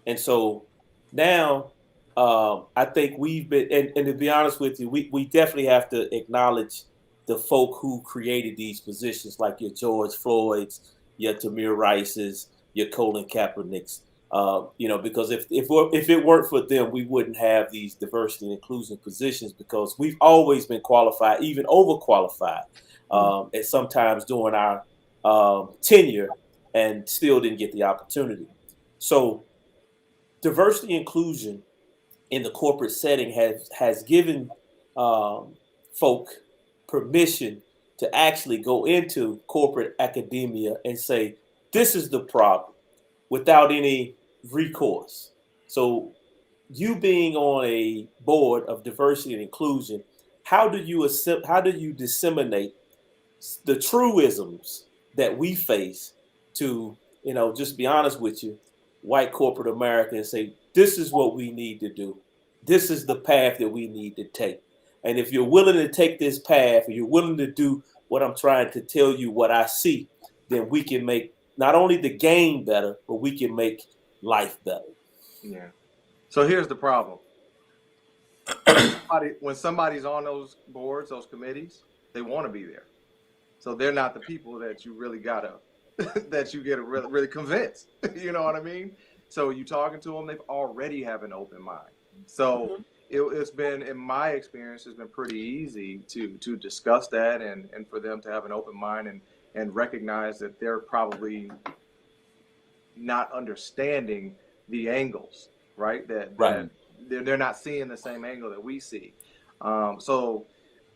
and so now I think we've been, and to be honest with you, we definitely have to acknowledge the folk who created these positions, like your George Floyd's, your Tamir Rice's, your Colin Kaepernick's. Because if it weren't for them, we wouldn't have these diversity and inclusion positions, because we've always been qualified, even overqualified, and sometimes during our tenure, and still didn't get the opportunity. So diversity and inclusion in the corporate setting has given folk permission to actually go into corporate academia and say, this is the problem, without any recourse. So you being on a board of diversity and inclusion, how do you disseminate the truisms that we face to, just be honest with you, white corporate America, and say, this is what we need to do. This is the path that we need to take. And if you're willing to take this path, and you're willing to do what I'm trying to tell you, what I see, then we can make not only the game better, but we can make life better. Yeah. So here's the problem. When somebody's on those boards, those committees, they want to be there. So they're not the people that you really gotta, that you get to really convince. You know what I mean? So you talking to them, they've already have an open mind. So it's been, in my experience, it's been pretty easy to discuss that and for them to have an open mind and recognize that they're probably not understanding the angles, right? That they're not seeing the same angle that we see. So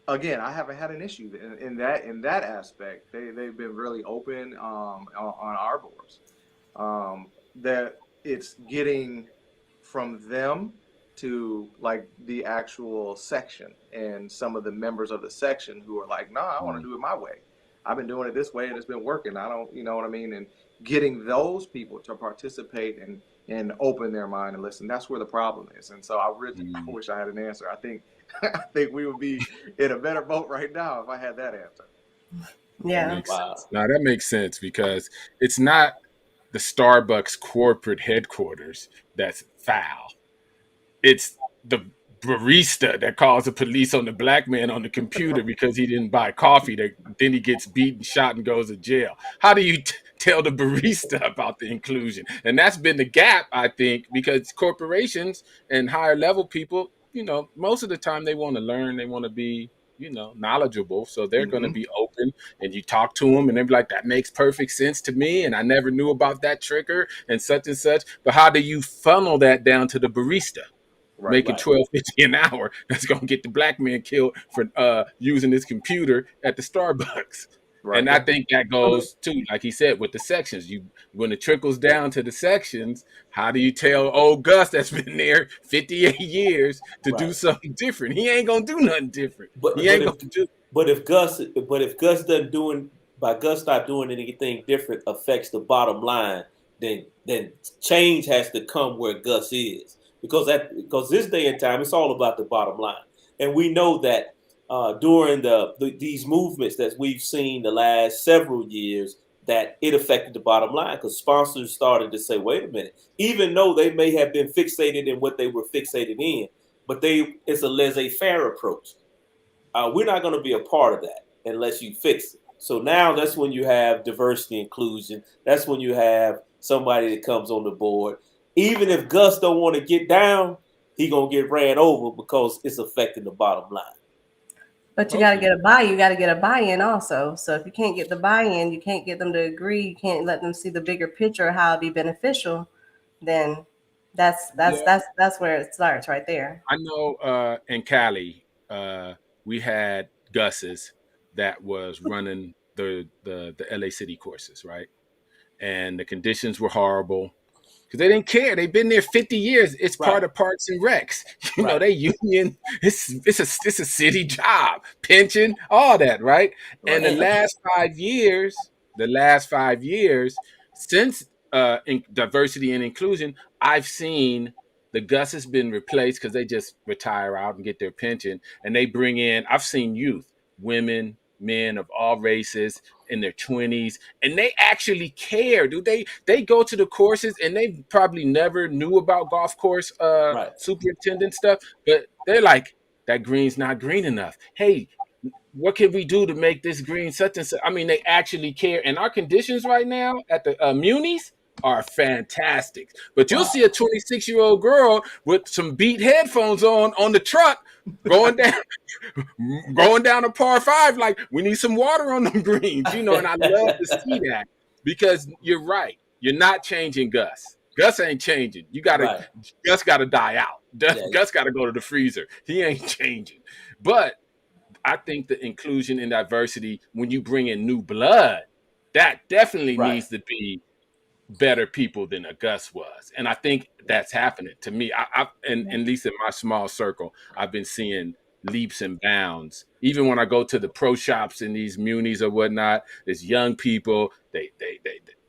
again, I haven't had an issue in that aspect. They've been really open on our boards. That it's getting from them to like the actual section, and some of the members of the section who are like, I want to do it my way. I've been doing it this way and it's been working. I don't, you know what I mean? And getting those people to participate and open their mind and listen, that's where the problem is. And so I really wish I had an answer. I think we would be in a better boat right now if I had that answer. Yeah. Now that makes sense, because it's not the Starbucks corporate headquarters that's foul. It's the barista that calls the police on the black man on the computer because he didn't buy coffee. Then he gets beaten, shot, and goes to jail. How do you tell the barista about the inclusion? And that's been the gap, I think, because corporations and higher level people, most of the time they want to learn, they want to be, knowledgeable. So they're going to be open, and you talk to them and they're like, that makes perfect sense to me. And I never knew about that trigger and such. But how do you funnel that down to the barista? Making $12.50 an hour, that's gonna get the black man killed for using his computer at the Starbucks. And I think that goes to, like he said, with the sections. When it trickles down to the sections, how do you tell old Gus that's been there 58 years to do something different? He ain't gonna do nothing different. But if Gus doesn't by Gus not doing anything different affects the bottom line, then change has to come where Gus is. Because this day and time, it's all about the bottom line. And we know that during these movements that we've seen the last several years, that it affected the bottom line, because sponsors started to say, wait a minute, even though they may have been fixated in what they were fixated in, but it's a laissez-faire approach. We're not going to be a part of that unless you fix it. So now that's when you have diversity inclusion. That's when you have somebody that comes on the board. Even if Gus don't want to get down, he gonna get ran over because it's affecting the bottom line. But you gotta get a buy. You gotta get a buy-in also. So if you can't get the buy-in, you can't get them to agree. You can't let them see the bigger picture of how it'd be beneficial. Then that's where it starts right there. I know in Cali, we had Gus's that was running the LA City courses, right? And the conditions were horrible. Because they didn't care. They've been there 50 years. It's part of Parks and Recs. They union. It's a city job. Pension, all that, right? And the last 5 years, the last 5 years since diversity and inclusion, I've seen the Gus has been replaced because they just retire out and get their pension, and they bring in. I've seen youth, women, men of all races in their 20s, and they actually care. Do they go to the courses, and they probably never knew about golf course Right. superintendent stuff, but they're like, that green's not green enough. Hey, what can we do to make this green such and such? I mean, they actually care. And our conditions right now at the munis are fantastic. But you'll Wow. see a 26-year-old girl with some beat headphones on the truck going down going down a par five, like, we need some water on them greens, and I love to see that, because you're right. You're not changing Gus. Gus ain't changing. Right. Gus gotta die out. Yeah. Gus gotta go to the freezer. He ain't changing. But I think the inclusion and diversity, when you bring in new blood, that definitely Right. needs to be better people than a Gus was. And I think that's happening to me. And at least in my small circle, I've been seeing leaps and bounds. Even when I go to the pro shops in these munis or whatnot, there's young people, they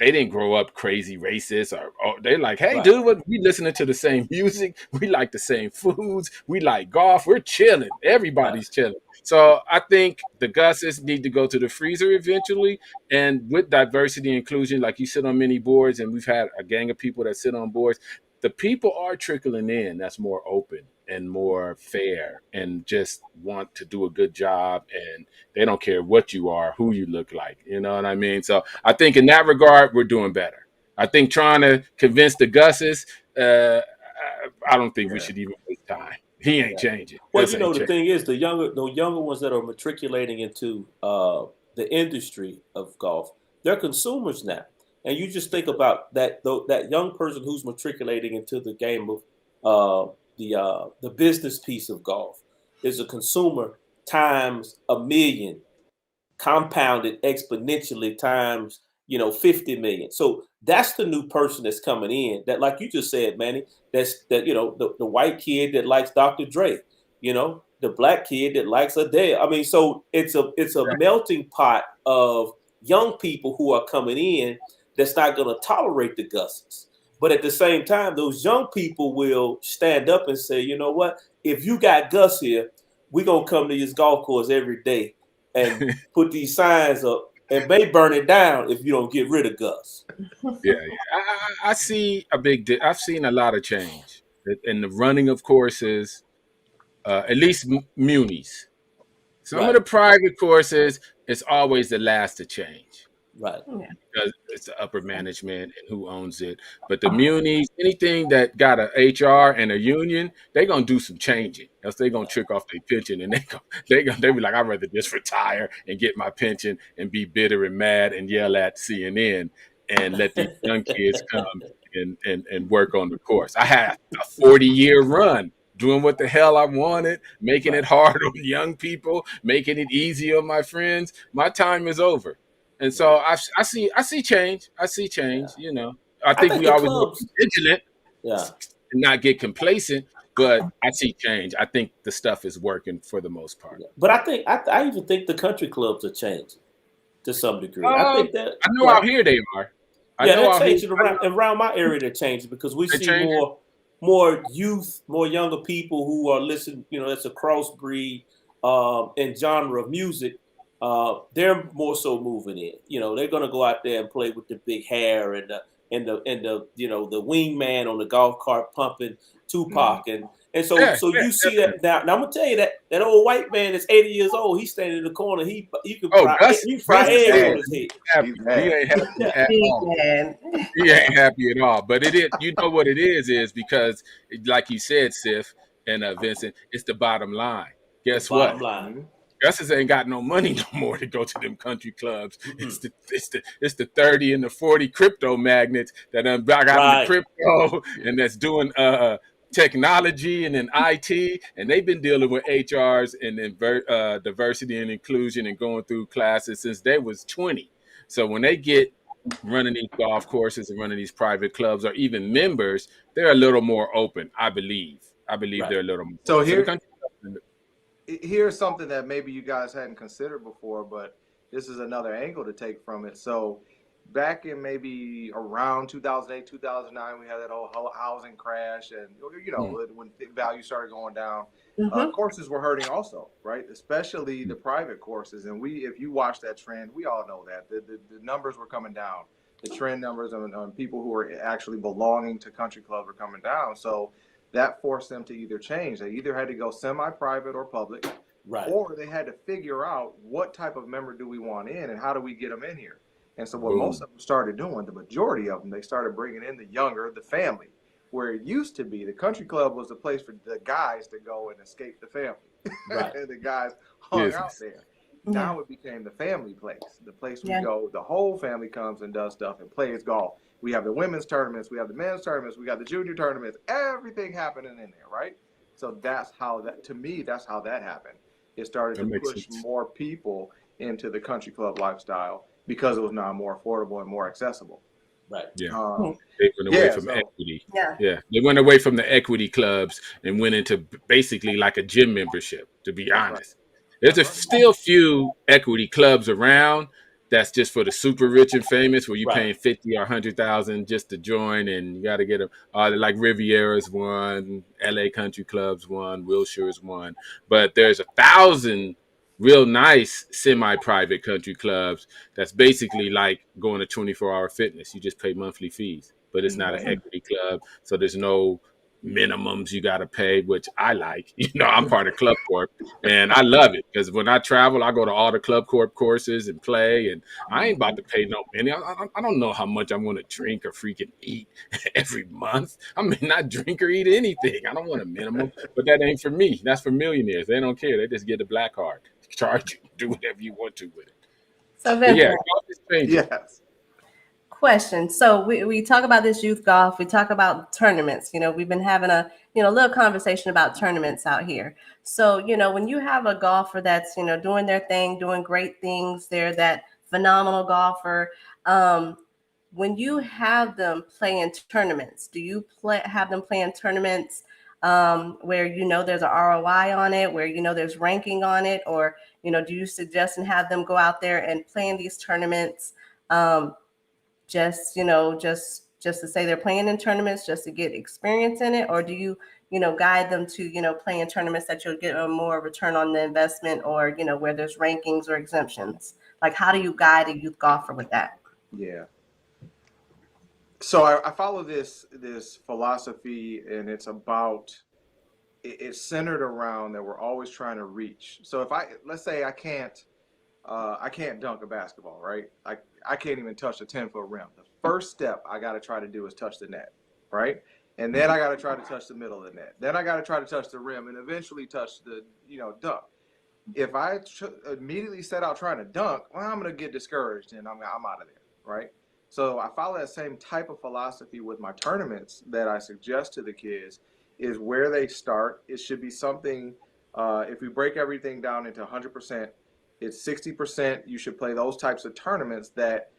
didn't grow up crazy racist, or they're like, hey, Right. dude, we listening to the same music. We like the same foods. We like golf. We're chilling. Everybody's chilling. So I think the Gusses need to go to the freezer eventually. And with diversity and inclusion, like, you sit on many boards, and we've had a gang of people that sit on boards, the people are trickling in that's more open and more fair and just want to do a good job, and they don't care what you are, who you look like. You know what I mean? So I think in that regard, we're doing better. I think trying to convince the Gusses, I don't think we should even waste time. He ain't changing. Well, Gus you know, ain't the changing. thing is, the younger ones that are matriculating into the industry of golf, they're consumers now. And you just think about that young person who's matriculating into the game of the business piece of golf is a consumer times a million, compounded exponentially times 50 million. So that's the new person that's coming in, that, like you just said, Manny, the white kid that likes Dr. Dre, the black kid that likes Adele. I mean, so it's a melting pot of young people who are coming in that's not going to tolerate the Gusses. But at the same time, those young people will stand up and say, you know what, if you got Gus here, we're going to come to this golf course every day and put these signs up, and may burn it down if you don't get rid of Gus. Yeah. I see I've seen a lot of change in the running of courses, at least munis. Some of the private courses, it's always the last to change. Right. Because it's the upper management and who owns it. But the munis, anything that got a HR and a union, they're gonna do some changing. Else they're gonna trick off their pension, and they be like, I'd rather just retire and get my pension and be bitter and mad and yell at CNN and let these young kids come and work on the course. I had a 40-year run doing what the hell I wanted, making it hard on young people, making it easy on my friends. My time is over. And so I see change. I see change. I think we always need to be vigilant and not get complacent. But I see change. I think the stuff is working for the most part. But I even think the country clubs are changing to some degree. I think that I know out here they are. They're changing around my area. They're changing because we see more youth, more younger people who are listening. It's a crossbreed and genre of music. They're more so moving in. They're gonna go out there and play with the big hair and the the wingman on the golf cart pumping Tupac and so you see that now. Now I'm gonna tell you that old white man that's 80 years old. He's standing in the corner. You can fry eggs on his head. He ain't happy at all. He ain't happy at all. But it is. You know what it is because, like you said, Sif and Vincent, it's the bottom line. Guess what? Bottom line. Gus's ain't got no money no more to go to them country clubs. Mm-hmm. It's the 30 and the 40 crypto magnates that got the crypto and that's doing technology and then IT, and they've been dealing with HRs and diversity and inclusion and going through classes since they was 20. So when they get running these golf courses and running these private clubs or even members, they're a little more open. I believe they're a little more. So here's something that maybe you guys hadn't considered before, but this is another angle to take from it. So back in maybe around 2008, 2009, we had that whole housing crash, and when value started going down, courses were hurting also, right? Especially the private courses. And if you watch that trend, we all know that the numbers were coming down. The trend numbers on people who are actually belonging to country clubs were coming down. So that forced them to either change. They either had to go semi-private or public, Right. or they had to figure out what type of member do we want in and how do we get them in here. And so what Boom. most of them started doing, the majority of them, they started bringing in the younger, the family, where it used to be the country club was the place for the guys to go and escape the family. Right. And the guys hung Yes. out there. Now it became the family place, the place we Yeah. go, the whole family comes and does stuff and plays golf. We have the women's tournaments, we have the men's tournaments, we got the junior tournaments, everything happening in there, right? So that's how that happened. It started That to makes push sense. more people into the country club lifestyle because it was now more affordable and more accessible. Right. Yeah. Um, They went away Yeah, from so- equity. Yeah. Yeah. They went away from the equity clubs and went into basically like a gym membership, to be That's right. honest. There's That's right. still few equity clubs around that's just for the super rich and famous where you're Right. paying 50 or 100,000 just to join, and you got to get them. Like Riviera's one, LA Country Club's one, Wilshire's one. But there's 1,000 real nice semi-private country clubs that's basically like going to 24-hour fitness. You just pay monthly fees, but it's not an equity club, so there's no minimums you got to pay, which I like. I'm part of Club Corp, and I love it because when I travel, I go to all the Club Corp courses and play, and I ain't about to pay no money. I don't know how much I'm going to drink or freaking eat every month. I may not drink or eat anything. I don't want a minimum, but that ain't for me. That's for millionaires. They don't care. They just get a black card, charge you, do whatever you want to with it. So But yeah, Vincent, golf is changing. Yes. question. So we talk about this youth golf. We talk about tournaments. We've been having a little conversation about tournaments out here. So when you have a golfer that's doing their thing, doing great things, they're that phenomenal golfer. When you have them play in tournaments, do you have them play in tournaments where there's an ROI on it, where there's ranking on it, or do you suggest and have them go out there and play in these tournaments? Just to say they're playing in tournaments just to get experience in it, or do you guide them to play in tournaments that you'll get a more return on the investment, or where there's rankings or exemptions? Like, how do you guide a youth golfer with that? Yeah. So I follow this philosophy, and it's centered around that we're always trying to reach. So let's say I can't dunk a basketball, right? I can't even touch a 10-foot rim. The first step I got to try to do is touch the net, right? And then I got to try to touch the middle of the net. Then I got to try to touch the rim and eventually touch the, dunk. If I immediately set out trying to dunk, well, I'm going to get discouraged and I'm out of there, right? So I follow that same type of philosophy with my tournaments that I suggest to the kids is where they start. It should be something, if we break everything down into 100%, it's 60%. You should play those types of tournaments that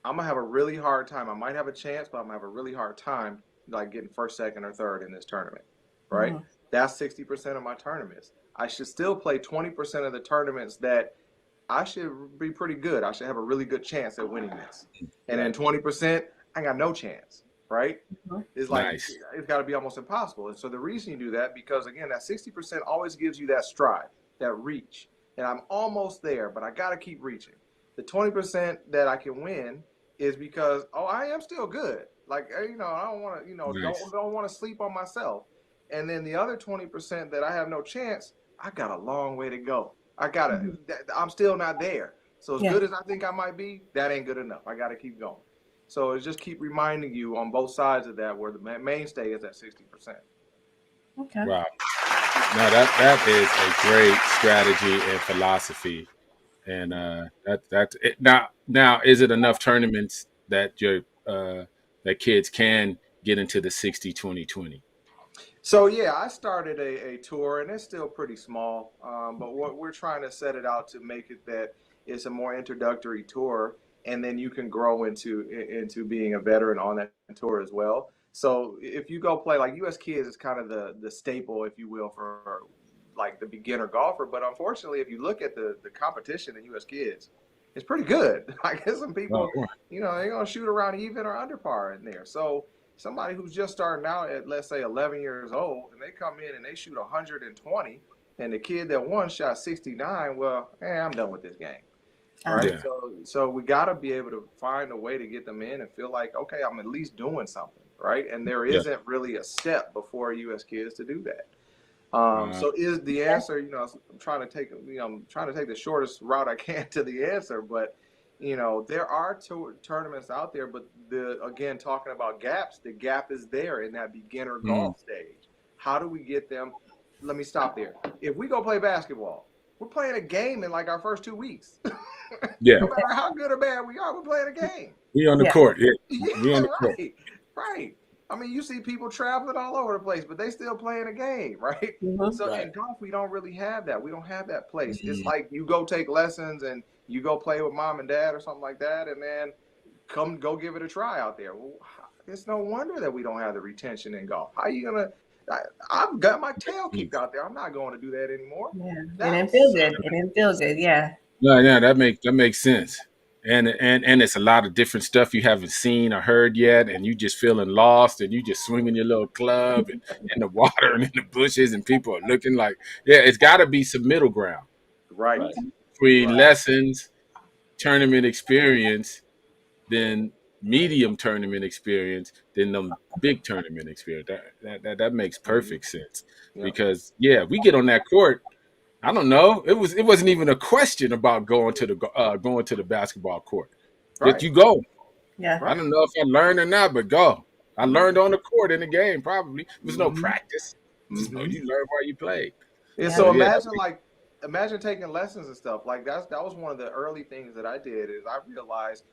I'm gonna have a really hard time. I might have a chance, but I'm gonna have a really hard time, like getting first, second, or third in this tournament, right? Mm-hmm. That's 60% of my tournaments. I should still play 20% of the tournaments that I should be pretty good. I should have a really good chance at winning this. And then 20%, I got no chance, right? Mm-hmm. It's like, nice. It's got to be almost impossible. And so the reason you do that, because again, that 60% always gives you that stride, that reach. And I'm almost there, but I got to keep reaching. The 20% that I can win is because, I am still good. Like, I don't want to, nice. don't want to sleep on myself. And then the other 20% that I have no chance, I got a long way to go. I'm still not there. So as good as I think I might be, that ain't good enough. I got to keep going. So it's just keep reminding you on both sides of that where the mainstay is at 60%. Okay. Wow. No, that is a great strategy and philosophy, and that's it. Now, is it enough tournaments that that kids can get into the 60-20-20? So I started a tour, and it's still pretty small, but what we're trying to set it out to make it that it's a more introductory tour, and then you can grow into being a veteran on that tour as well. So if you go play, like U.S. Kids is kind of the staple, if you will, for like the beginner golfer. But unfortunately, if you look at the competition in U.S. Kids, is pretty good. I guess some people, Oh, they're gonna shoot around even or under par in there. So somebody who's just starting out at, let's say, 11 years old, and they come in and they shoot 120, and the kid that won shot 69, well, I'm done with this game. Right. Yeah. So we got to be able to find a way to get them in and feel like, okay, I'm at least doing something. Right. And there isn't really a step before you as kids to do that. So is the answer, I'm trying to take the shortest route I can to the answer, but there are tournaments out there, but again, talking about gaps, the gap is there in that beginner golf stage. How do we get them? Let me stop there. If we go play basketball, we're playing a game in like our first 2 weeks. Yeah. No matter how good or bad we are, we're playing a game. We on the court. Yeah. We on the right. court. Right. I mean, you see people traveling all over the place, but they still playing a game, right? So in golf, we don't really have that. We don't have that place. It's like you go take lessons and you go play with mom and dad or something like that, and then go give it a try out there. Well, it's no wonder that we don't have the retention in golf. How are you gonna? I've got my tail kicked out there. I'm not going to do that anymore. Yeah, it didn't feel good. It didn't feel good. Yeah. No, that makes sense. And it's a lot of different stuff you haven't seen or heard yet, and you just feeling lost, and you just swinging your little club and in the water and in the bushes, and people are looking like, it's got to be some middle ground, right? Between lessons, tournament experience, then medium tournament experience, then them big tournament experience. That makes perfect sense because we get on that court. I don't know. It wasn't even a question about going to the basketball court. That you go. Yeah. I don't know if I learned or not, but go. I learned on the court in the game. Probably there was no practice. You learn while you played. Yeah. So imagine taking lessons and stuff like that. That was one of the early things that I did. Is I realized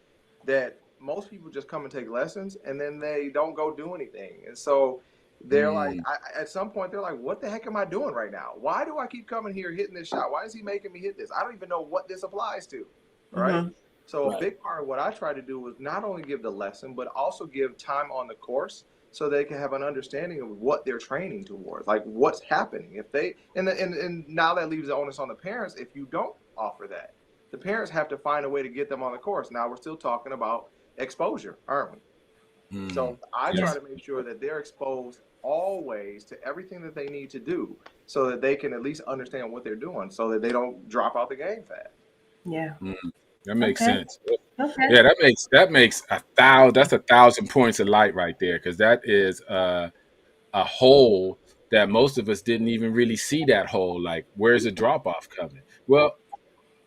that most people just come and take lessons and then they don't go do anything, and so. They're like, at some point, they're like, what the heck am I doing right now? Why do I keep coming here hitting this shot? Why is he making me hit this? I don't even know what this applies to, right? So a big part of what I try to do was not only give the lesson, but also give time on the course so they can have an understanding of what they're training towards, like what's happening. If they and now that leaves the onus on the parents. If you don't offer that, the parents have to find a way to get them on the course. Now we're still talking about exposure, aren't we? So I try to make sure that they're exposed always to everything that they need to do so that they can at least understand what they're doing so that they don't drop out the game fast. Yeah. That makes sense. Okay. Yeah, that makes 1,000 points of light right there, because that is a hole that most of us didn't even really see that hole. Like, where's the drop off coming? Well,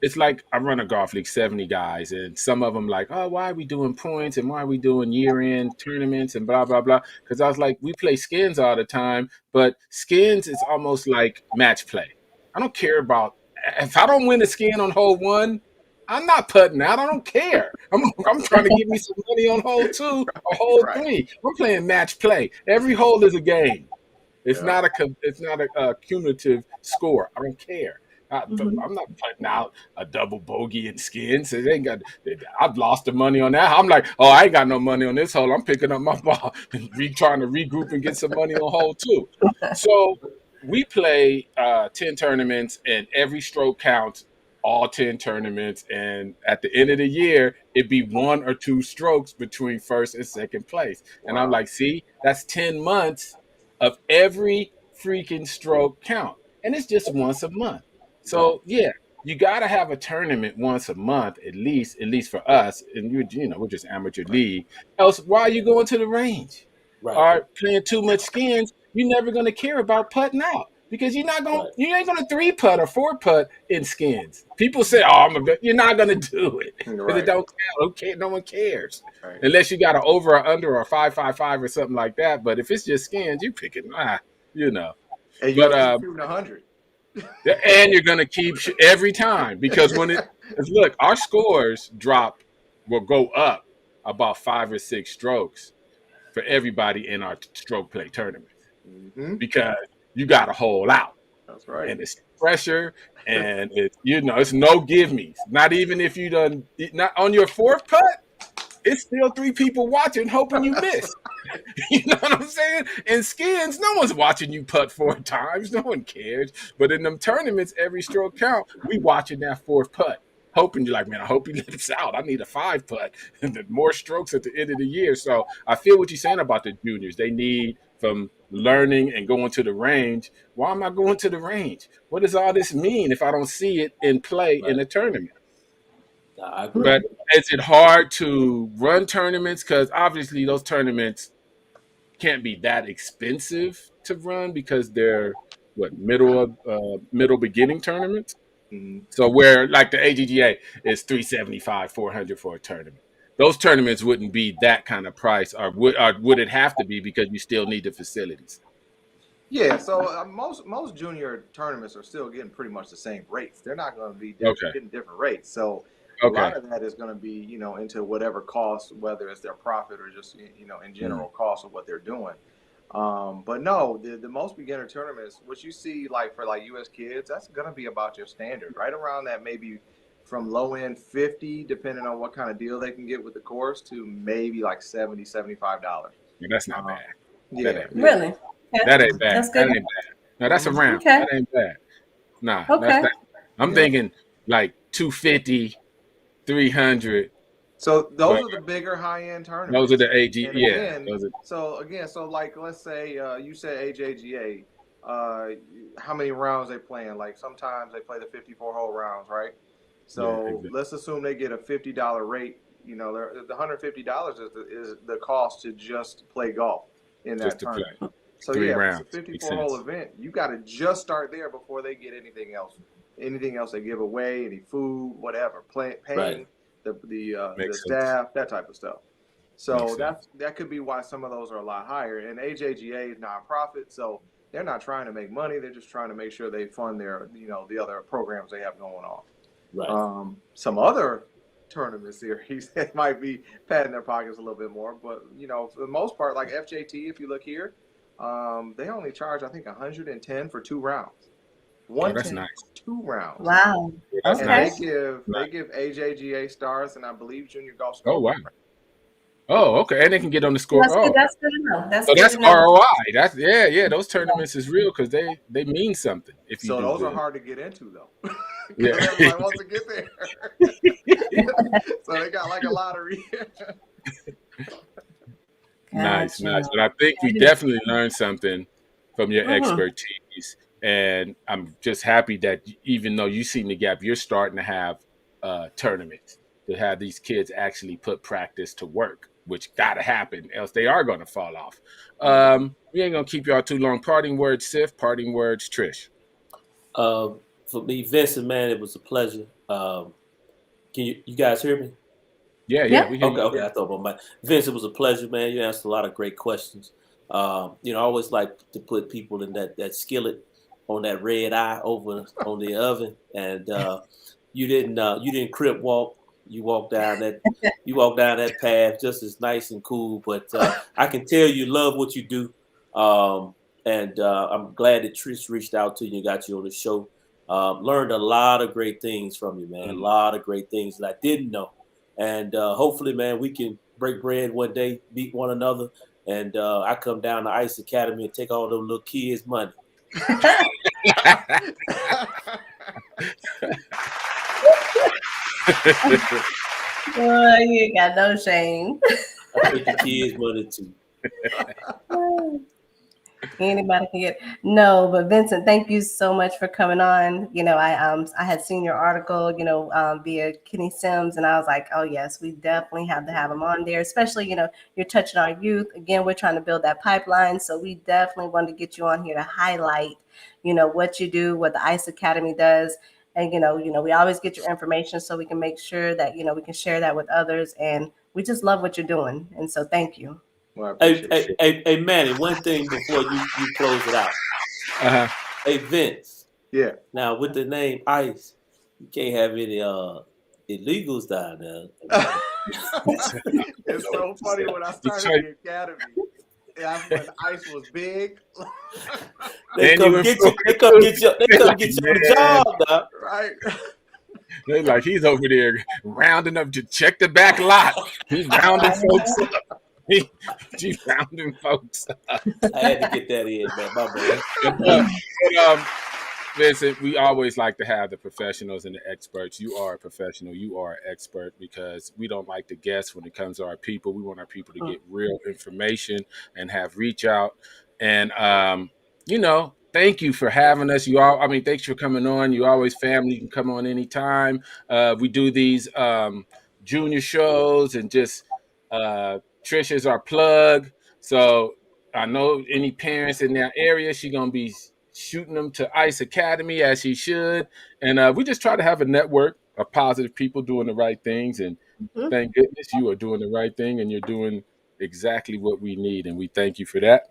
it's like I run a golf league, 70 guys, and some of them like, oh, why are we doing points and why are we doing year-end tournaments and blah, blah, blah. Because I was like, we play skins all the time, but skins is almost like match play. I don't care about – if I don't win a skin on hole 1, I'm not putting out. I don't care. I'm trying to get me some money on hole 2 or hole 3. I'm playing match play. Every hole is a game. It's not a cumulative score. I don't care. I'm not putting out a double bogey in skins. I've lost the money on that. I'm like, oh, I ain't got no money on this hole. I'm picking up my ball and trying to regroup and get some money on hole 2. So we play 10 tournaments, and every stroke counts. All 10 tournaments, and at the end of the year, it'd be 1 or 2 strokes between first and second place. And I'm like, see, that's 10 months of every freaking stroke count, and it's just once a month. So you got to have a tournament once a month at least for us. And we're just amateur league. Else, why are you going to the range? Or playing too much skins? You're never going to care about putting out because you ain't going to 3-putt or 4-putt in skins. People say, you're not going to do it because it don't count. Okay, no one cares unless you got an over or under or a 5.55 or something like that. But if it's just skins, you picking, And you're shooting 100. And you're going to keep every time because look, our scores will go up about 5 or 6 strokes for everybody in our stroke play tournament because you got to hold out. That's right. And it's pressure and it's no give me's. Not even if you not on your 4th putt, it's still 3 people watching hoping you miss. You know what I'm saying? In skins, no one's watching you putt 4 times. No one cares. But in them tournaments, every stroke count. We watching that 4th putt. hoping you're like, man, I hope he lips out. I need a 5-putt and more strokes at the end of the year. So I feel what you're saying about the juniors. They need from learning and going to the range. Why am I going to the range? What does all this mean if I don't see it in play in a tournament? I agree. But is it hard to run tournaments? Because obviously those tournaments can't be that expensive to run because they're middle beginning tournaments. Mm-hmm. So where like the AGGA is 375, 400 for a tournament. Those tournaments wouldn't be that kind of price, or would it have to be because you still need the facilities? Yeah, so most junior tournaments are still getting pretty much the same rates. They're not going to be getting different rates. So a lot of that is going to be, into whatever cost, whether it's their profit or just, in general cost of what they're doing. But no, the most beginner tournaments, what you see for U.S. kids, that's going to be about your standard, right around that, maybe from low end 50, depending on what kind of deal they can get with the course, to maybe like $70, $75. Yeah, that's not bad. Really? That ain't bad. That's good. That ain't bad. No, that's a round. Okay. That ain't bad. Nah, Okay. I'm thinking like 250, 300. So those are the bigger high-end tournaments. Those are the AG. And yeah. Again, so let's say you said AJGA. How many rounds they playing? Like sometimes they play the 54-hole rounds, right? So exactly. Let's assume they get a $50 rate. The $150 is the cost to just play golf in that tournament. Play. So rounds. It's a 54-hole event. You got to just start there before they get anything else. Anything else they give away, any food, whatever, paying the staff, that type of stuff. So that could be why some of those are a lot higher. And AJGA is nonprofit, so they're not trying to make money. They're just trying to make sure they fund their, the other programs they have going on. Right. Some other tournament series that might be patting their pockets a little bit more, but for the most part, like FJT, if you look here, they only charge I think $110 for 2 rounds. That's nice. 2 rounds. Wow. That's nice. They give AJGA stars and I believe junior golf score. Oh wow. Oh, okay. And they can get on the score. That's good enough. That's ROI. That's those tournaments is real because they mean something. So those are hard to get into though. Yeah. Everybody wants to get there. So they got like a lottery. Nice. But I think we definitely learned something from your expertise. And I'm just happy that even though you've seen the gap, you're starting to have tournaments to have these kids actually put practice to work, which got to happen, else they are going to fall off. We ain't going to keep y'all too long. Parting words, Sif. Parting words, Trish. For me, Vincent, man, it was a pleasure. Can you guys hear me? Yeah. We hear okay. I thought about my Vince. It was a pleasure, man. You asked a lot of great questions. I always like to put people in that skillet on that red eye over on the oven, and you didn't crip walk. You walked down that path just as nice and cool. But I can tell you love what you do, and I'm glad that Trish reached out to you and got you on the show. Learned a lot of great things from you, man. A lot of great things that I didn't know, and hopefully, man, we can break bread one day, meet one another, and I come down to Ice Academy and take all those little kids' money. Boy, you ain't got no shame. I take the kids' money too. Anybody can get but Vincent, thank you so much for coming on. I had seen your article, via Kenny Sims, and I was like, oh yes, we definitely have to have him on there. Especially, you're touching our youth. Again, we're trying to build that pipeline, so we definitely wanted to get you on here to highlight, what you do, what the ICE Academy does, and we always get your information so we can make sure that we can share that with others. And we just love what you're doing, and so thank you. Well, hey, Manny, one thing before you close it out. Uh-huh. Hey, Vince. Yeah. Now, with the name ICE, you can't have any illegals down there. It's so funny when I started the academy. That's when ICE was big. They come get you on the job now. Right. They're like, he's over there rounding up to check the back lot. He's rounding folks up. He's rounding folks up. I had to get that in, man. My bad. Vincent, we always like to have the professionals and the experts. You are a professional. You are an expert because we don't like to guess when it comes to our people. We want our people to get real information and have reach out. And, thank you for having us. Thanks for coming on. You always family. You can come on anytime. We do these junior shows and just Tricia's our plug. So I know any parents in that area, she's going to be shooting them to ICE Academy as he should. And we just try to have a network of positive people doing the right things. And thank goodness you are doing the right thing and you're doing exactly what we need. And we thank you for that.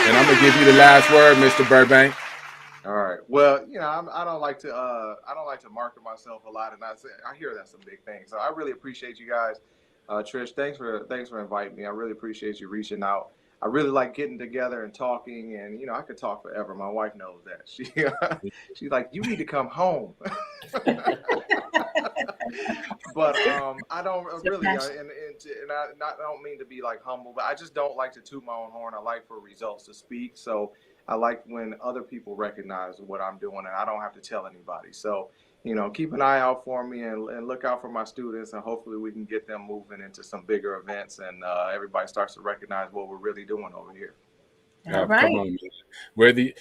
And I'm going to give you the last word, Mr. Burbank. All right. Well, I don't like to market myself a lot, and I hear that's a big thing. So I really appreciate you guys. Trish, thanks for inviting me. I really appreciate you reaching out. I really like getting together and talking, and I could talk forever. My wife knows that. She's like, you need to come home. But I don't really, and I don't mean to be like humble, but I just don't like to toot my own horn. I like for results to speak. So I like when other people recognize what I'm doing, and I don't have to tell anybody. So keep an eye out for me and look out for my students, and hopefully we can get them moving into some bigger events, and everybody starts to recognize what we're really doing over here. All right. Come on, man.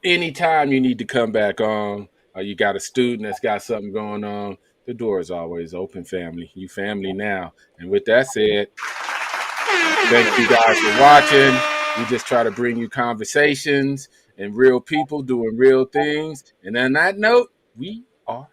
Anytime you need to come back on, or you got a student that's got something going on, the door is always open, family. You family now. And with that said, thank you guys for watching. We just try to bring you conversations and real people doing real things. And on that note, we are